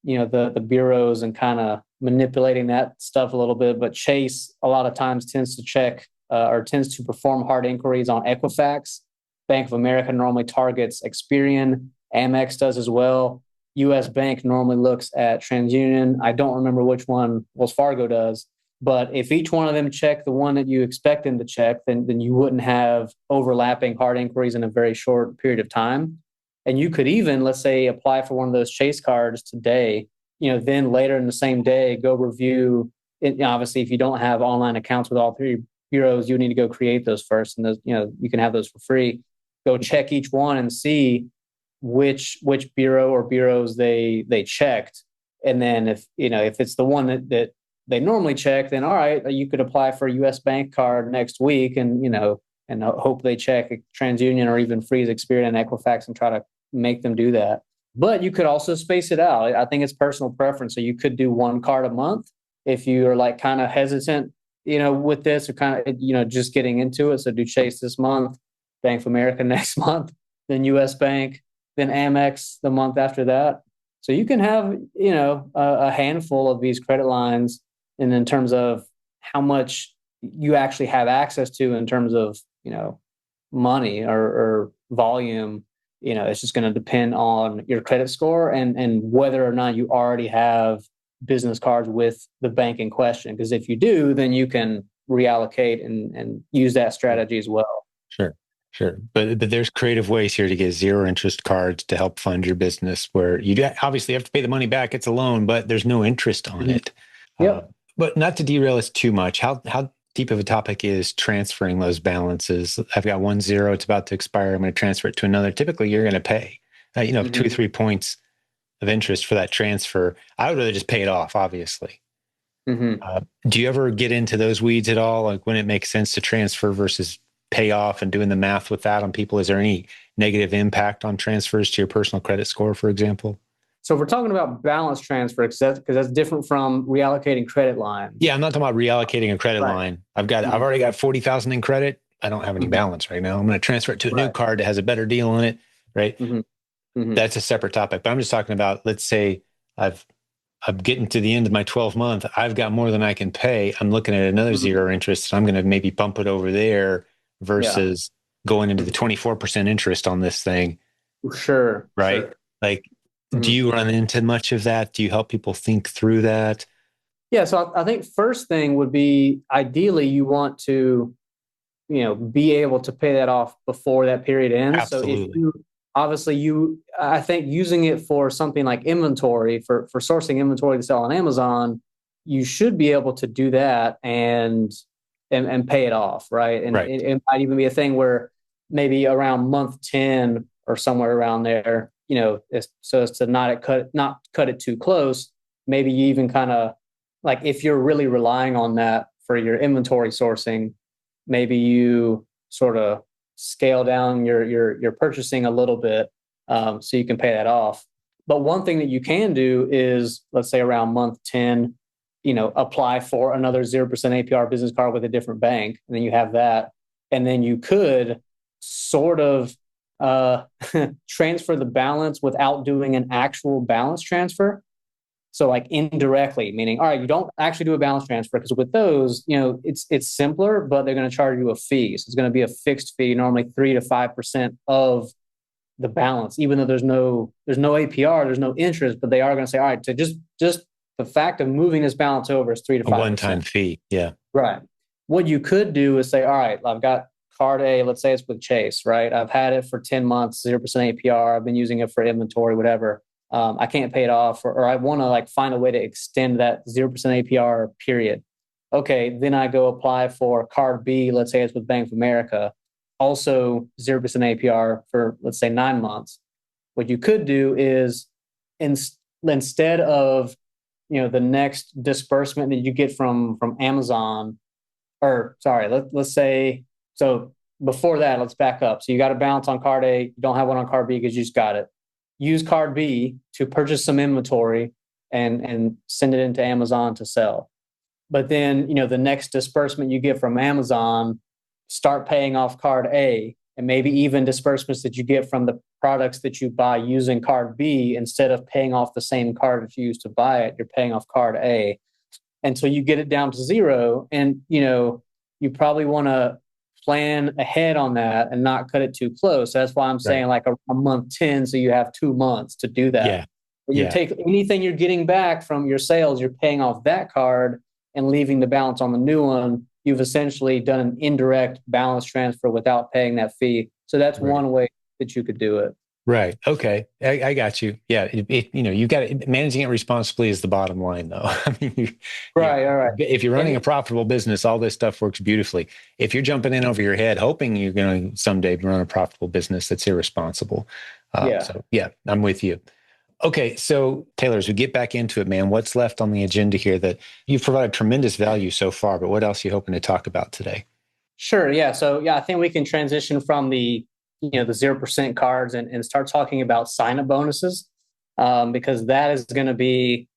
[SPEAKER 2] the bureaus and kind of manipulating that stuff a little bit, but Chase a lot of times tends to check or tends to perform hard inquiries on Equifax. Bank of America normally targets Experian. Amex does as well. US Bank normally looks at TransUnion. I don't remember which one Wells Fargo does. But if each one of them check the one that you expect them to check, then you wouldn't have overlapping hard inquiries in a very short period of time. And you could even, let's say, apply for one of those Chase cards today, then later in the same day, go review it. Obviously, if you don't have online accounts with all three bureaus, you need to go create those first. And those, you can have those for free. Go check each one and see which bureau or bureaus they checked. And then if it's the one that they normally check, then all right, you could apply for a US Bank card next week and, and hope they check TransUnion or even freeze Experian and Equifax and try to make them do that. But you could also space it out. I think it's personal preference. So you could do one card a month if you are like kind of hesitant, with this or kind of, just getting into it. So do Chase this month, Bank of America next month, then US Bank, then Amex the month after that. So you can have, a handful of these credit lines. And in terms of how much you actually have access to in terms of, money or volume, it's just going to depend on your credit score and whether or not you already have business cards with the bank in question. Because if you do, then you can reallocate and use that strategy as well.
[SPEAKER 1] Sure. But there's creative ways here to get zero interest cards to help fund your business where you obviously have to pay the money back. It's a loan, but there's no interest on it.
[SPEAKER 2] Yep.
[SPEAKER 1] But not to derail us too much, how deep of a topic is transferring those balances? I've got 1 0, it's about to expire. I'm going to transfer it to another. Typically, you're going to pay, 2 or 3 points of interest for that transfer. I would rather just pay it off, obviously. Do you ever get into those weeds at all? Like when it makes sense to transfer versus pay off and doing the math with that on people? Is there any negative impact on transfers to your personal credit score, for example?
[SPEAKER 2] So if we're talking about balance transfer, because that's different from reallocating credit lines.
[SPEAKER 1] Yeah, I'm not talking about reallocating a credit line. I've already got 40,000 in credit. I don't have any balance right now. I'm going to transfer it to a new card that has a better deal on it, right? That's a separate topic. But I'm just talking about, let's say I'm getting to the end of my 12 month. I've got more than I can pay. I'm looking at another zero interest. I'm going to maybe bump it over there versus going into the 24% interest on this thing.
[SPEAKER 2] Sure.
[SPEAKER 1] Right.
[SPEAKER 2] Sure.
[SPEAKER 1] Like, do you run into much of that? Do you help people think through that?
[SPEAKER 2] Yeah. So I think first thing would be ideally you want to, be able to pay that off before that period ends.
[SPEAKER 1] Absolutely.
[SPEAKER 2] So if I think using it for something like inventory for sourcing inventory to sell on Amazon, you should be able to do that and pay it off. Right. And it might even be a thing where maybe around month 10 or somewhere around there, so as to not cut it too close. Maybe you even kind of like if you're really relying on that for your inventory sourcing, maybe you sort of scale down your purchasing a little bit so you can pay that off. But one thing that you can do is, let's say around month 10, apply for another 0% APR business card with a different bank, and then you have that, and then you could sort of transfer the balance without doing an actual balance transfer. So like indirectly, meaning, all right, you don't actually do a balance transfer because with those, it's simpler, but they're going to charge you a fee. So it's going to be a fixed fee, normally 3 to 5% of the balance, even though there's no APR, there's no interest, but they are going to say, all right, so just the fact of moving this balance over is 3 to
[SPEAKER 1] A
[SPEAKER 2] 5%.
[SPEAKER 1] one-time fee. Yeah.
[SPEAKER 2] Right. What you could do is say, all right, I've got card A, let's say it's with Chase, right? I've had it for 10 months, 0% APR. I've been using it for inventory, whatever. I can't pay it off, or I want to like find a way to extend that 0% APR period. Okay, then I go apply for card B, let's say it's with Bank of America, also 0% APR for, let's say, 9 months. What you could do is instead of the next disbursement that you get from Amazon, or sorry, let's say, so before that, let's back up. So you got a balance on card A, you don't have one on card B because you just got it. Use card B to purchase some inventory and send it into Amazon to sell. But then, the next disbursement you get from Amazon, start paying off card A, and maybe even disbursements that you get from the products that you buy using card B, instead of paying off the same card that you used to buy it, you're paying off card A until you get it down to zero. And, you probably want to plan ahead on that and not cut it too close. So that's why I'm saying like a month 10. So you have 2 months to do that.
[SPEAKER 1] Yeah.
[SPEAKER 2] You take anything you're getting back from your sales, you're paying off that card and leaving the balance on the new one. You've essentially done an indirect balance transfer without paying that fee. So that's one way that you could do it.
[SPEAKER 1] Right. Okay. I got you. Yeah. You've got managing it responsibly is the bottom line, though. I mean,
[SPEAKER 2] All right.
[SPEAKER 1] If you're running a profitable business, all this stuff works beautifully. If you're jumping in over your head, hoping you're going to someday run a profitable business, that's irresponsible. So yeah, I'm with you. Okay. So Taylor, as we get back into it, man, what's left on the agenda here? That you've provided tremendous value so far, but what else are you hoping to talk about today?
[SPEAKER 2] Sure. Yeah. So I think we can transition from the 0% cards and start talking about sign-up bonuses, because that is going to be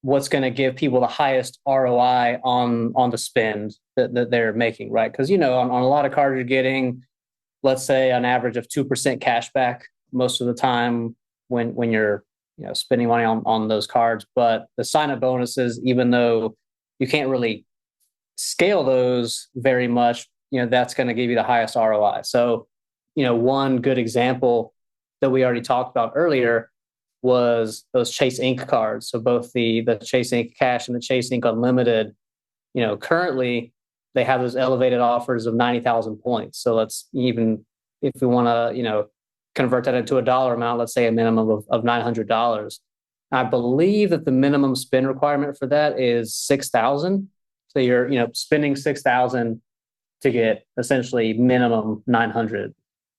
[SPEAKER 2] what's going to give people the highest ROI on the spend that they're making, right? Because on a lot of cards you're getting, let's say, an average of 2% cash back most of the time when you're spending money on those cards. But the sign-up bonuses, even though you can't really scale those very much, that's going to give you the highest ROI. So one good example that we already talked about earlier was those Chase Ink cards. So both the Chase Ink Cash and the Chase Ink Unlimited, currently they have those elevated offers of 90,000 points. So let's, even if we want to, convert that into a dollar amount, let's say a minimum of $900. I believe that the minimum spend requirement for that is 6,000. So you're, spending 6,000 to get essentially minimum 900.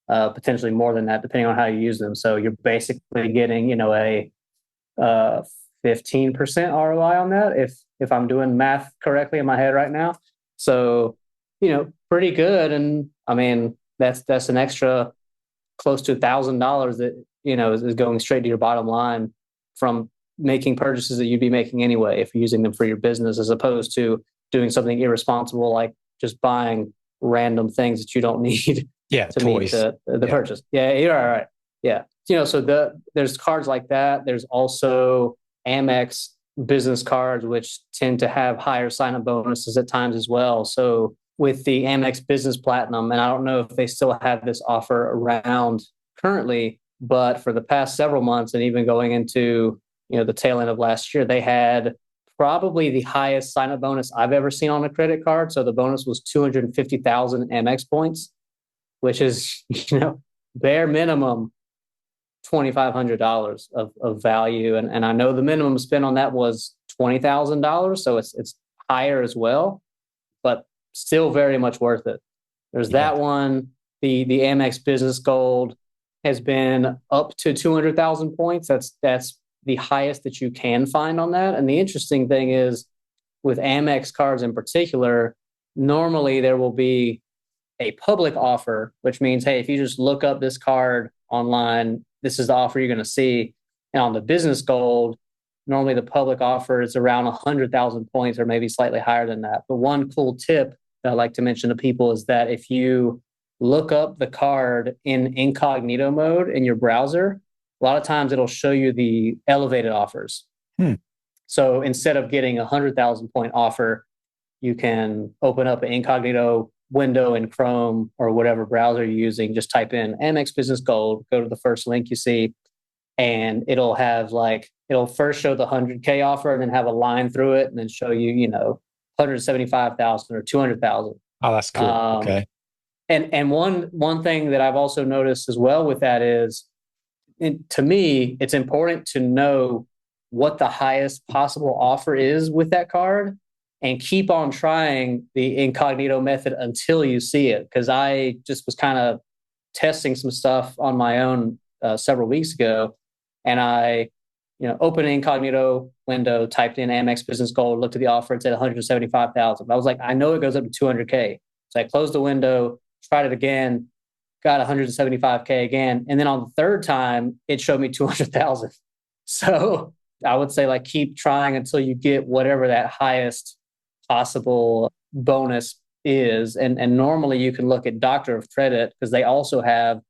[SPEAKER 2] Potentially more than that, depending on how you use them. So you're basically getting, a 15% ROI on that, if I'm doing math correctly in my head right now. So, pretty good. And I mean, that's an extra close to $1,000 that is going straight to your bottom line from making purchases that you'd be making anyway if you're using them for your business, as opposed to doing something irresponsible like just buying random things that you don't need.
[SPEAKER 1] Yeah,
[SPEAKER 2] to
[SPEAKER 1] toys.
[SPEAKER 2] meet the purchase. Yeah, you're all right. Yeah. So there's cards like that. There's also Amex business cards, which tend to have higher sign-up bonuses at times as well. So with the Amex Business Platinum, and I don't know if they still have this offer around currently, but for the past several months and even going into the tail end of last year, they had probably the highest sign-up bonus I've ever seen on a credit card. So the bonus was 250,000 Amex points, which is, bare minimum $2,500 of value. And I know the minimum spend on that was $20,000. So it's higher as well, but still very much worth it. There's that one. The Amex Business Gold has been up to 200,000 points. That's the highest that you can find on that. And the interesting thing is, with Amex cards in particular, normally there will be a public offer, which means, hey, if you just look up this card online, this is the offer you're going to see. And on the Business Gold, normally the public offer is around 100,000 points or maybe slightly higher than that. But one cool tip that I like to mention to people is that if you look up the card in incognito mode in your browser, a lot of times it'll show you the elevated offers. So instead of getting 100,000 point offer, you can open up an incognito window in Chrome or whatever browser you're using. Just type in Amex Business Gold, go to the first link you see, and it'll have like, it'll first show the 100K offer and then have a line through it and then show you, 175,000 or 200,000.
[SPEAKER 1] Oh, that's cool. Okay.
[SPEAKER 2] And one thing that I've also noticed as well with that is, to me, it's important to know what the highest possible offer is with that card and keep on trying the incognito method until you see it. Because I just was kind of testing some stuff on my own several weeks ago, and I, opened an incognito window, typed in Amex Business Gold, looked at the offer, it said 175,000. I was like, I know it goes up to 200K. So I closed the window, tried it again, got 175K again. And then on the third time, it showed me 200,000. So I would say like keep trying until you get whatever that highest possible bonus is. And normally you can look at Doctor of Credit because they also have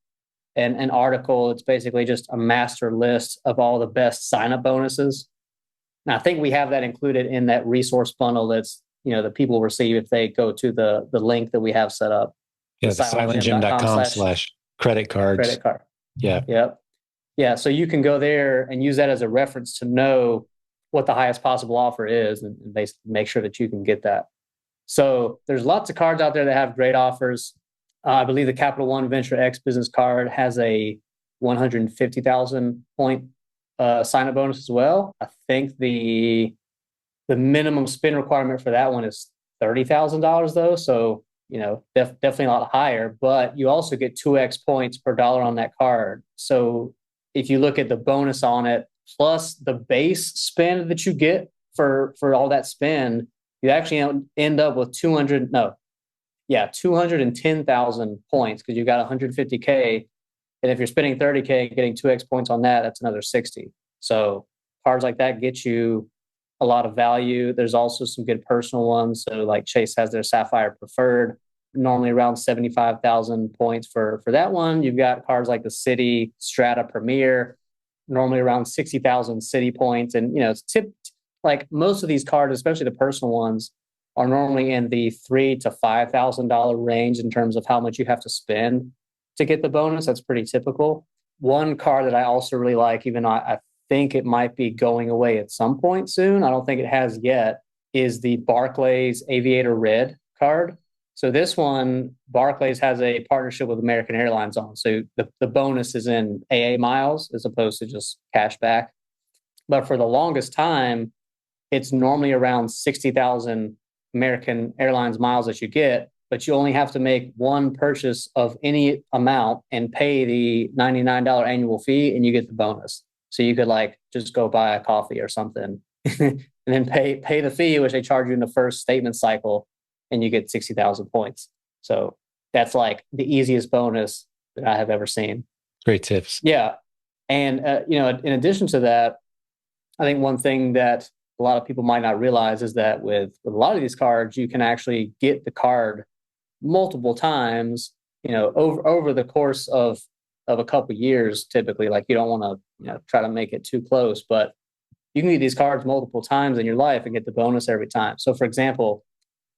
[SPEAKER 2] an article. It's basically just a master list of all the best sign-up bonuses. And I think we have that included in that resource bundle that's, that people receive if they go to the link that we have set up.
[SPEAKER 1] Yeah, the silentjimdotcom / credit cards.
[SPEAKER 2] Credit card.
[SPEAKER 1] Yeah.
[SPEAKER 2] Yep. Yeah. So you can go there and use that as a reference to know what the highest possible offer is and basically make sure that you can get that. So there's lots of cards out there that have great offers. I believe the Capital One Venture X business card has a 150,000 point sign-up bonus as well. I think the minimum spin requirement for that one is $30,000 though. So, definitely a lot higher, but you also get 2x points per dollar on that card. So if you look at the bonus on it, plus the base spend that you get for all that spend, you actually end up with 210,000 points because you got 150K. And if you're spending 30K, getting 2x points on that, that's another 60. So cards like that get you a lot of value. There's also some good personal ones. So like Chase has their Sapphire Preferred, normally around 75,000 points for that one. You've got cards like the Citi Strata Premier, normally around 60,000 Citi points. And, it's like most of these cards, especially the personal ones, are normally in the $3,000 to $5,000 range in terms of how much you have to spend to get the bonus. That's pretty typical. One card that I also really like, even though I think it might be going away at some point soon, I don't think it has yet, is the Barclays Aviator Red card. So this one, Barclays has a partnership with American Airlines on. So the bonus is in AA miles as opposed to just cash back. But for the longest time, it's normally around 60,000 American Airlines miles that you get, but you only have to make one purchase of any amount and pay the $99 annual fee and you get the bonus. So you could like just go buy a coffee or something and then pay the fee, which they charge you in the first statement cycle, and you get 60,000 points. So that's like the easiest bonus that I have ever seen.
[SPEAKER 1] Great tips.
[SPEAKER 2] Yeah. And, in addition to that, I think one thing that a lot of people might not realize is that with a lot of these cards, you can actually get the card multiple times, over the course of a couple of years. Typically, like you don't want to, try to make it too close, but you can get these cards multiple times in your life and get the bonus every time. So, for example,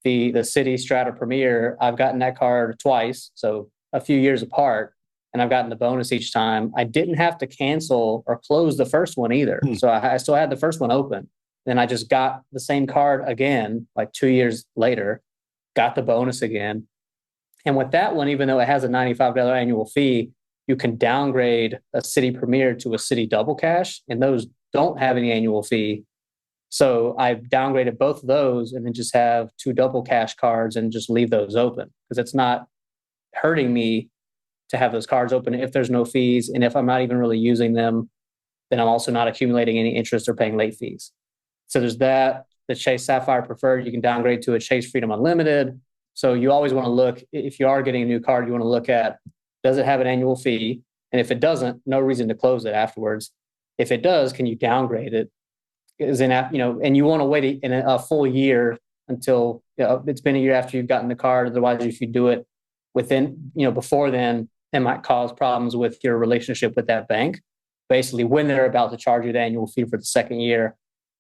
[SPEAKER 2] the Citi Strata Premier, I've gotten that card twice, so a few years apart, and I've gotten the bonus each time. I didn't have to cancel or close the first one either, so I still had the first one open. Then I just got the same card again, like 2 years later, got the bonus again. And with that one, even though it has a $95 annual fee, you can downgrade a Citi Premier to a Citi Double Cash, and those don't have any annual fee. So I downgraded both of those and then just have 2 Double Cash cards and just leave those open because it's not hurting me to have those cards open if there's no fees. And if I'm not even really using them, then I'm also not accumulating any interest or paying late fees. So there's that. The Chase Sapphire Preferred, you can downgrade to a Chase Freedom Unlimited. So you always want to look, if you are getting a new card, you want to look at, does it have an annual fee? And if it doesn't, no reason to close it afterwards. If it does, can you downgrade it? And you want to wait in a full year until it's been a year after you've gotten the card. Otherwise, if you do it within, before then, it might cause problems with your relationship with that bank. Basically, when they're about to charge you the annual fee for the second year,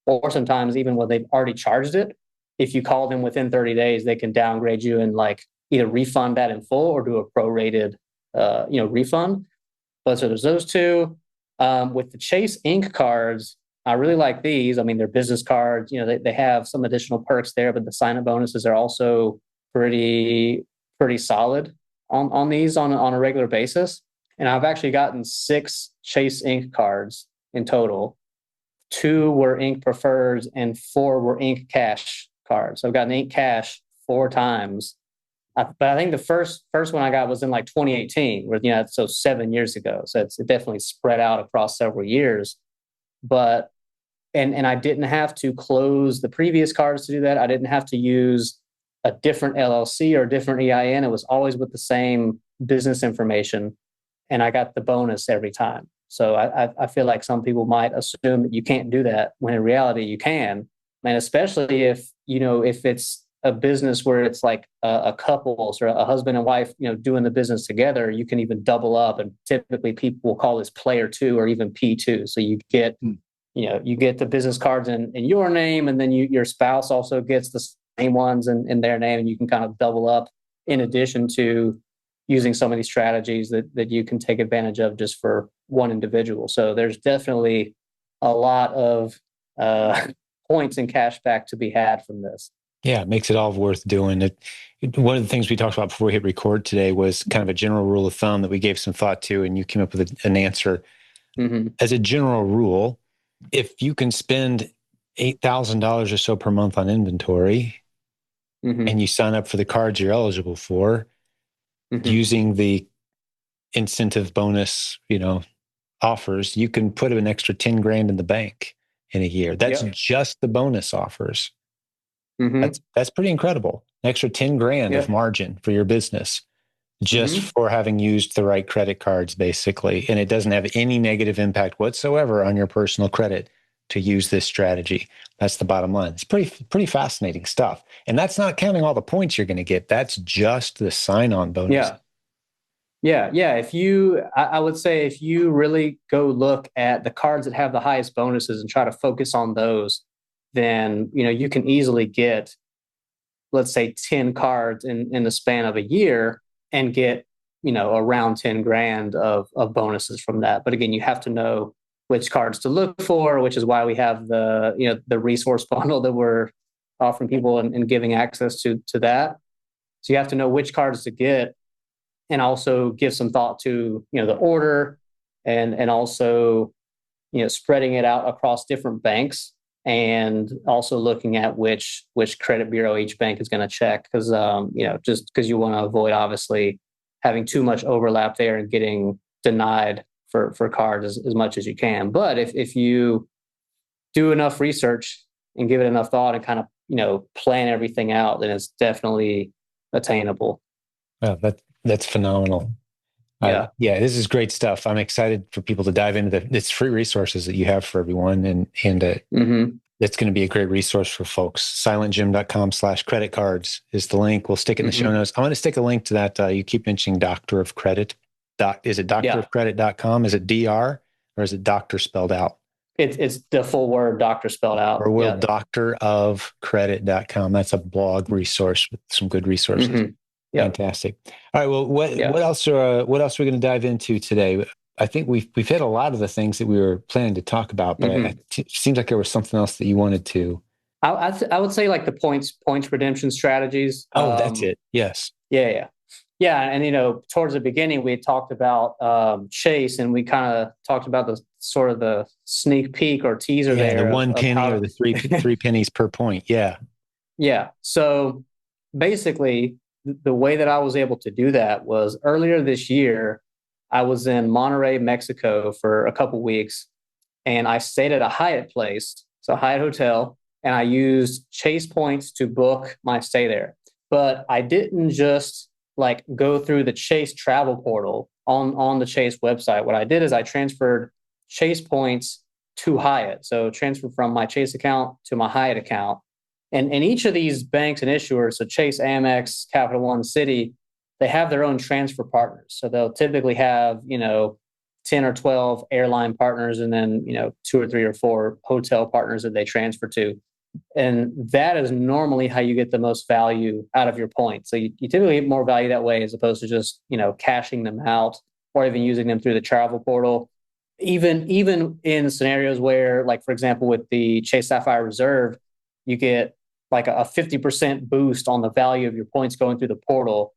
[SPEAKER 2] or sometimes even when they've already charged it, if you call them within 30 days, they can downgrade you and like either refund that in full or do a prorated, refund. But so there's those two. With the Chase Ink cards, I really like these. I mean, they're business cards. They have some additional perks there, but the sign-up bonuses are also pretty solid on these on a regular basis. And I've actually gotten 6 Chase Ink cards in total. 2 were Ink Prefers and 4 were Ink Cash cards. So I've gotten Ink Cash 4 times. But I think the first one I got was in like 2018, so 7 years ago. So it's definitely spread out across several years. But and I didn't have to close the previous cards to do that. I didn't have to use a different LLC or a different EIN. It was always with the same business information, and I got the bonus every time. So I feel like some people might assume that you can't do that when in reality you can, and especially if it's a business where it's like a couple or a husband and wife, doing the business together, you can even double up. And typically people will call this player 2 or even P2. So you get, you get the business cards in your name, and then your spouse also gets the same ones in their name, and you can kind of double up in addition to using some of these strategies that you can take advantage of just for one individual. So there's definitely a lot of points and cash back to be had from this.
[SPEAKER 1] Yeah, it makes it all worth doing. One of the things we talked about before we hit record today was kind of a general rule of thumb that we gave some thought to, and you came up with an answer. Mm-hmm. As a general rule, if you can spend $8,000 or so per month on inventory, mm-hmm. and you sign up for the cards you're eligible for, mm-hmm. using the incentive bonus, offers, you can put an extra 10 grand in the bank in a year. That's just the bonus offers. Mm-hmm. That's pretty incredible. An extra 10 grand of margin for your business just mm-hmm. for having used the right credit cards, basically. And it doesn't have any negative impact whatsoever on your personal credit to use this strategy. That's the bottom line. It's pretty fascinating stuff. And that's not counting all the points you're going to get. That's just the sign-on bonus.
[SPEAKER 2] Yeah. I would say if you really go look at the cards that have the highest bonuses and try to focus on those, then, you can easily get, let's say 10 cards in the span of a year and get, around 10 grand of bonuses from that. But again, you have to know which cards to look for, which is why we have the resource bundle that we're offering people and giving access to that. So you have to know which cards to get, and also give some thought to, the order and also, spreading it out across different banks, and also looking at which credit bureau each bank is going to check. Because, just because you want to avoid, obviously, having too much overlap there and getting denied for cards as much as you can. But if you do enough research and give it enough thought and kind of, plan everything out, then it's definitely attainable.
[SPEAKER 1] Well, that's phenomenal. Yeah. This is great stuff. I'm excited for people to dive into it's free resources that you have for everyone. And mm-hmm. It's going to be a great resource for folks. silentjim.com/credit cards is the link. We'll stick it in the mm-hmm. show notes. I want to stick a link to that. You keep mentioning Doctor of Credit. Is it doctorofcredit.com? Is it DR, or is it doctor spelled out?
[SPEAKER 2] It's the full word, doctor spelled out.
[SPEAKER 1] Or will doctorofcredit.com. That's a blog resource with some good resources. Mm-hmm. Yep. Fantastic. All right. Well, what else are we going to dive into today? I think we've hit a lot of the things that we were planning to talk about, but mm-hmm. It seems like there was something else that you wanted to.
[SPEAKER 2] I would say like the points redemption strategies.
[SPEAKER 1] Oh, that's it. Yes.
[SPEAKER 2] Yeah. And towards the beginning we had talked about Chase, and we kind of talked about the sort of the sneak peek or teaser there.
[SPEAKER 1] The 1 penny or the three pennies per point. Yeah.
[SPEAKER 2] Yeah. So basically, the way that I was able to do that was earlier this year, I was in Monterrey, Mexico for a couple weeks, and I stayed at a Hyatt place, so a Hyatt hotel, and I used Chase points to book my stay there. But I didn't just like go through the Chase travel portal on the Chase website. What I did is I transferred Chase points to Hyatt. So transferred from my Chase account to my Hyatt account. And each of these banks and issuers, so Chase, Amex, Capital One, Citi, they have their own transfer partners. So they'll typically have, 10 or 12 airline partners, and then, 2 or 3 or 4 hotel partners that they transfer to. And that is normally how you get the most value out of your points. So you typically get more value that way as opposed to just, cashing them out or even using them through the travel portal. Even in scenarios where, like, for example, with the Chase Sapphire Reserve, you get like a 50% boost on the value of your points going through the portal,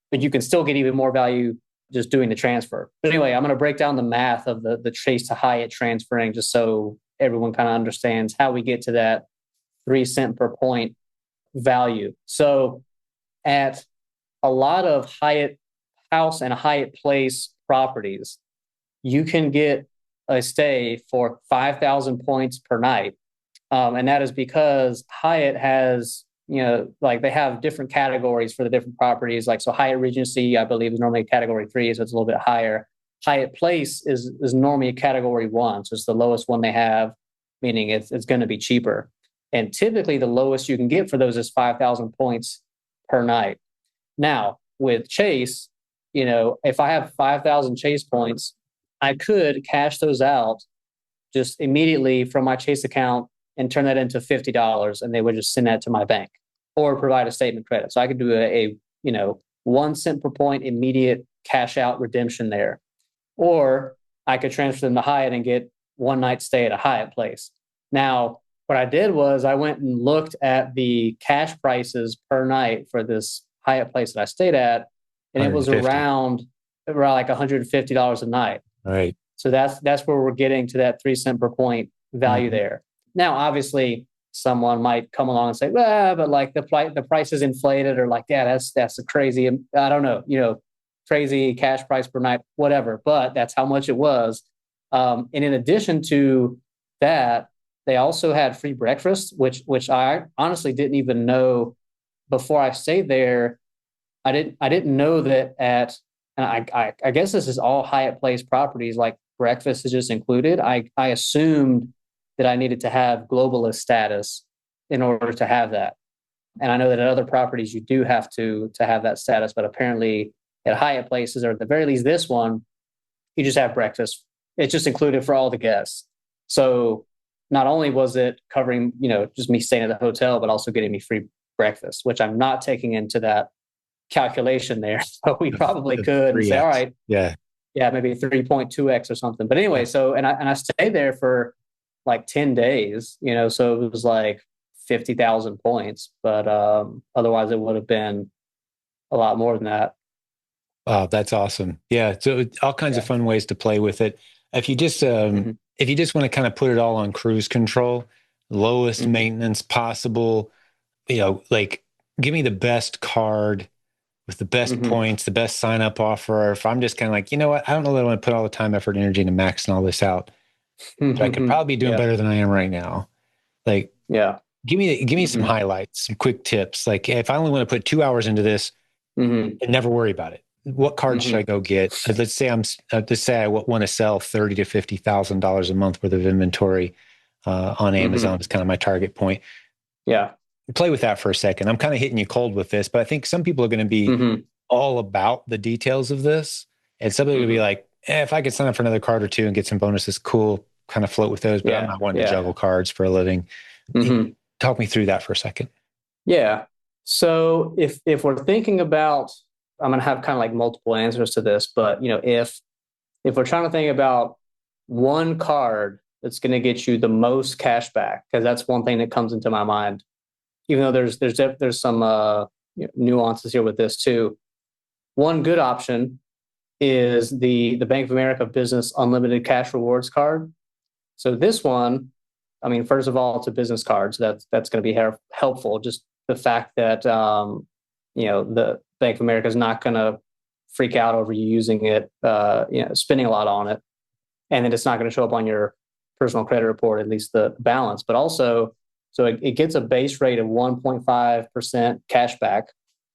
[SPEAKER 2] but you can still get even more value just doing the transfer. But anyway, I'm going to break down the math of the Chase to Hyatt transferring just so everyone kind of understands how we get to that 3 cent per point value. So at a lot of Hyatt House and Hyatt Place properties, you can get a stay for 5,000 points per night. And that is because Hyatt has, like, they have different categories for the different properties. Like, so Hyatt Regency, I believe, is normally a category 3, so it's a little bit higher. Hyatt Place is normally a category 1, so it's the lowest one they have, meaning it's going to be cheaper. And typically the lowest you can get for those is 5,000 points per night. Now, with Chase, if I have 5,000 Chase points, I could cash those out just immediately from my Chase account and turn that into $50, and they would just send that to my bank or provide a statement credit. So I could do a 1 cent per point immediate cash out redemption there. Or I could transfer them to Hyatt and get one night stay at a Hyatt Place. Now, what I did was I went and looked at the cash prices per night for this Hyatt Place that I stayed at, and it was around like $150 a night.
[SPEAKER 1] All right.
[SPEAKER 2] So that's where we're getting to that 3 cent per point value there. Now, obviously, someone might come along and say, well, but like the price is inflated, or like, yeah, that's a crazy, I don't know, crazy cash price per night, whatever. But that's how much it was. And in addition to that, they also had free breakfast, which I honestly didn't even know before I stayed there. I didn't know that and I guess this is all Hyatt Place properties, like breakfast is just included. I assumed that I needed to have globalist status in order to have that. And I know that at other properties you do have to have that status, but apparently at Hyatt Places, or at the very least this one, you just have breakfast. It's just included for all the guests. So not only was it covering, just me staying at the hotel, but also getting me free breakfast, which I'm not taking into that calculation there. So we probably could say, all right, yeah, maybe 3.2x or something. But anyway, so and I stayed there for like 10 days, so it was like 50,000 points, but otherwise it would have been a lot more than that.
[SPEAKER 1] Wow, that's awesome. Yeah, so all kinds of fun ways to play with it. If you just if you just want to kind of put it all on cruise control, lowest maintenance possible, like give me the best card with the best points, the best sign up offer. If I'm just kind of like, you know what, I don't know that I want to put all the time, effort, energy into maxing all this out, but I could probably be doing better than I am right now. Like, give me some highlights, some quick tips. Like, if I only want to put 2 hours into this, and never worry about it. What card should I go get? Let's say I want to sell $30,000 to $50,000 a month worth of inventory on Amazon is kind of my target point.
[SPEAKER 2] Yeah.
[SPEAKER 1] Play with that for a second. I'm kind of hitting you cold with this, but I think some people are going to be all about the details of this. And some people will be like, if I could sign up for another card or two and get some bonuses, cool, kind of float with those, but I'm not wanting to juggle cards for a living. Talk me through that for a second.
[SPEAKER 2] Yeah. So if we're thinking about, I'm going to have kind of like multiple answers to this, but if we're trying to think about one card that's going to get you the most cash back, because that's one thing that comes into my mind, even though there's some nuances here with this too. One good option is the Bank of America Business Unlimited Cash Rewards card. So this one, I mean, first of all, it's a business card, so that's going to be helpful. Just the fact that the Bank of America is not going to freak out over you using it, spending a lot on it, and then it's not going to show up on your personal credit report, at least the balance. But also, so it gets a base rate of 1.5% cash back.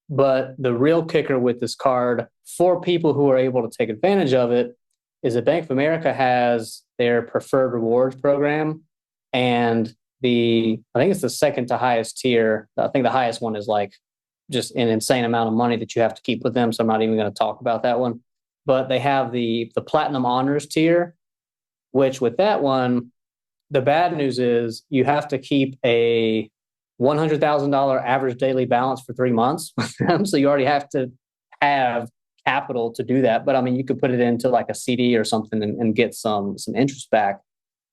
[SPEAKER 2] But the real kicker with this card for people who are able to take advantage of it is that Bank of America has their preferred rewards program, and I think it's the second to highest tier. I think the highest one is like just an insane amount of money that you have to keep with them. So I'm not even going to talk about that one. but they have the Platinum Honors tier, which with that one, the bad news is you have to keep a $100,000 average daily balance for 3 months. So you already have to have capital to do that. But I mean, you could put it into like a CD or something and get some interest back.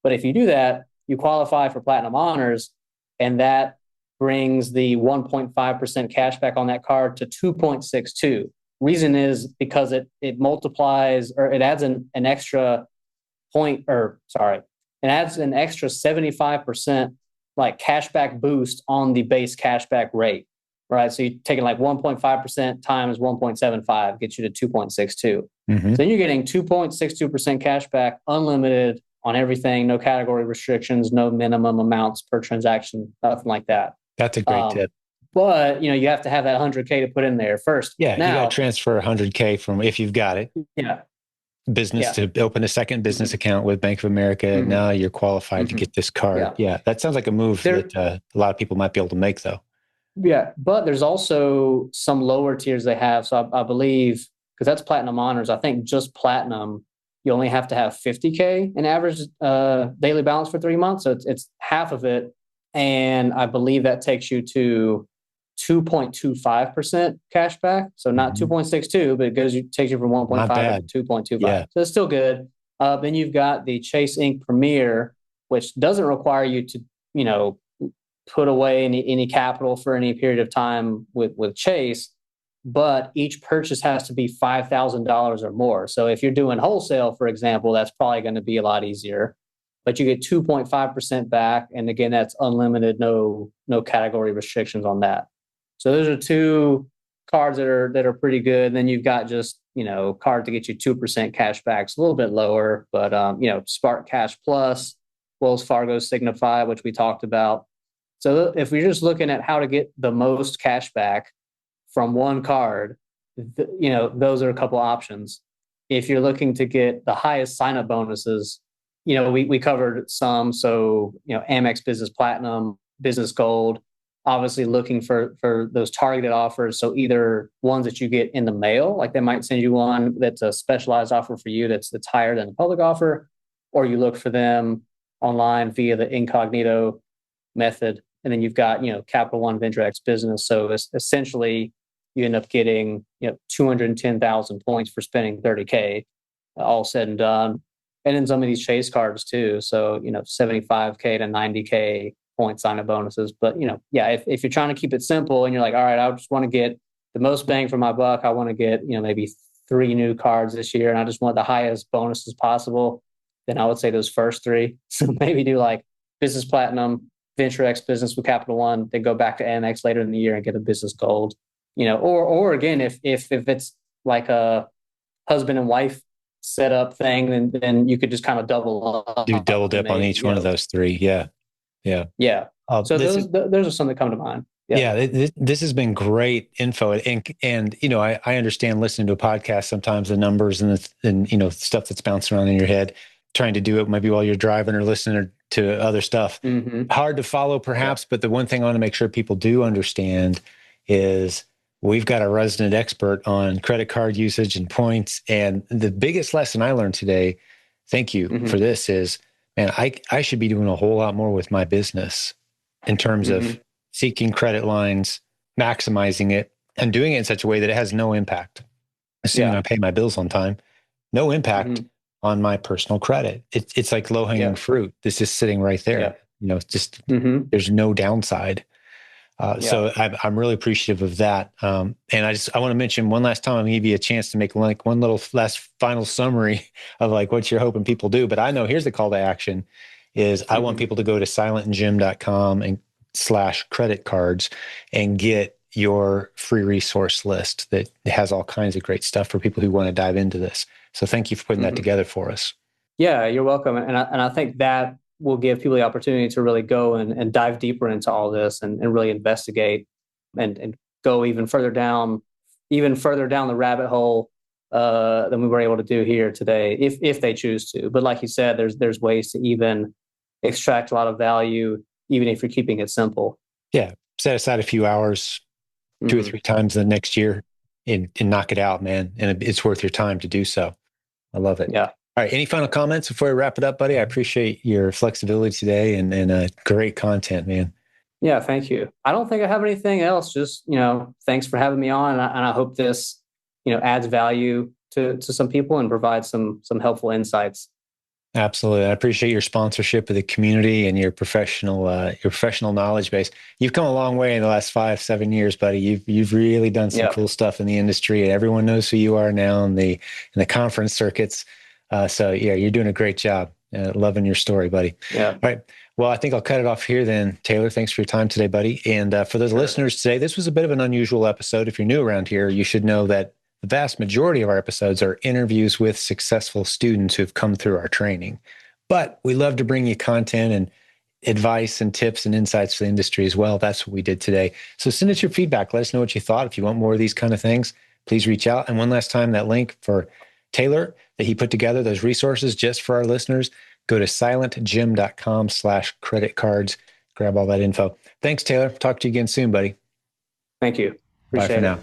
[SPEAKER 2] But if you do that, you qualify for Platinum Honors, and that brings the 1.5% cash back on that card to 2.62. Reason is because it multiplies, or it adds an extra it adds an extra 75% like cashback boost on the base cashback rate, right? So you're taking like 1.5% times 1.75 gets you to 2.62.
[SPEAKER 1] Mm-hmm.
[SPEAKER 2] So then you're getting 2.62% cashback, unlimited on everything, no category restrictions, no minimum amounts per transaction, nothing like that.
[SPEAKER 1] That's a great tip.
[SPEAKER 2] But you have to have that 100K to put in there first.
[SPEAKER 1] Yeah,
[SPEAKER 2] now,
[SPEAKER 1] you got to transfer 100K from, if you've got it, business to open a second business account with Bank of America. Now you're qualified to get this card. Yeah, that sounds like a move that a lot of people might be able to make, though.
[SPEAKER 2] Yeah, but there's also some lower tiers they have. So I believe, because that's Platinum Honors, I think just Platinum, you only have to have 50K in average daily balance for 3 months. So it's half of it. And I believe that takes you to 2.25% cash back. So not 2.62, but it takes you from 1.5 to 2.25.
[SPEAKER 1] Yeah.
[SPEAKER 2] So it's still good. Then you've got the Chase Ink Premier, which doesn't require you to, put away any capital for any period of time with Chase, but each purchase has to be $5,000 or more. So if you're doing wholesale, for example, that's probably going to be a lot easier. But you get 2.5% back, and again, that's unlimited, no category restrictions on that. So those are two cards that are pretty good. And then you've got just card to get you 2% cash back. It's a little bit lower, but Spark Cash Plus, Wells Fargo Signify, which we talked about. So if we're just looking at how to get the most cash back from one card, those are a couple options. If you're looking to get the highest sign-up bonuses, we covered some. So, Amex Business Platinum, Business Gold, obviously looking for those targeted offers. So either ones that you get in the mail, like they might send you one that's a specialized offer for you that's higher than the public offer, or you look for them online via the incognito method. And then you've got, Capital One Venture X Business. So essentially you end up getting, 210,000 points for spending 30K, all said and done. And then some of these Chase cards too. So, 75K to 90K point sign-up bonuses. But, if you're trying to keep it simple and you're like, all right, I just want to get the most bang for my buck. I want to get, maybe 3 new cards this year, and I just want the highest bonuses possible. Then I would say those first 3. So maybe do like Business Platinum, Venture X Business with Capital One, then go back to Amex later in the year and get a Business Gold. Or again, if it's like a husband and wife setup thing, then you could just kind of double up.
[SPEAKER 1] Do double dip on each one of those 3. Yeah.
[SPEAKER 2] So those are some that come to mind.
[SPEAKER 1] This has been great info, and I understand listening to a podcast sometimes the numbers and stuff that's bouncing around in your head. Trying to do it maybe while you're driving or listening to other stuff. Hard to follow, perhaps, but the one thing I want to make sure people do understand is we've got a resident expert on credit card usage and points. And the biggest lesson I learned today, thank you for this, is, man, I should be doing a whole lot more with my business in terms of seeking credit lines, maximizing it, and doing it in such a way that it has no impact. Assuming I pay my bills on time, no impact on my personal credit. It's like low-hanging fruit. This is sitting right there. Just there's no downside. So I'm really appreciative of that. And I want to mention one last time, I'm going to give you a chance to make like one little last final summary of like what you're hoping people do. But I know here's the call to action is I want people to go to silentjimdotcom and /credit cards and get your free resource list that has all kinds of great stuff for people who want to dive into this. So thank you for putting that together for us.
[SPEAKER 2] Yeah, you're welcome. And I think that will give people the opportunity to really go and dive deeper into all this and really investigate and go even further down the rabbit hole than we were able to do here today, if they choose to. But like you said, there's ways to even extract a lot of value, even if you're keeping it simple.
[SPEAKER 1] Yeah. Set aside a few hours, 2 or 3 times the next year. and knock it out, man. And it's worth your time to do so. I love it.
[SPEAKER 2] Yeah.
[SPEAKER 1] All right. Any final comments before we wrap it up, buddy? I appreciate your flexibility today and great content, man.
[SPEAKER 2] Yeah, thank you. I don't think I have anything else. Just, thanks for having me on. And I hope this, adds value to some people and provides some helpful insights.
[SPEAKER 1] Absolutely. I appreciate your sponsorship of the community and your professional knowledge base. You've come a long way in the last 5-7 years, buddy. You've really done some
[SPEAKER 2] Yeah.
[SPEAKER 1] cool stuff in the industry, and everyone knows who you are now in the conference circuits. So yeah, you're doing a great job. Loving your story, buddy.
[SPEAKER 2] Yeah.
[SPEAKER 1] All right. Well, I think I'll cut it off here then. Taylor, thanks for your time today, buddy. And for those listeners today, this was a bit of an unusual episode. If you're new around here, you should know that the vast majority of our episodes are interviews with successful students who've come through our training. But we love to bring you content and advice and tips and insights for the industry as well. That's what we did today. So send us your feedback. Let us know what you thought. If you want more of these kind of things, please reach out. And one last time, that link for Taylor that he put together, those resources just for our listeners, go to silentjimdotcom/credit cards. Grab all that info. Thanks, Taylor. Talk to you again soon, buddy.
[SPEAKER 2] Thank you.
[SPEAKER 1] Bye for
[SPEAKER 2] Appreciate it.
[SPEAKER 1] now.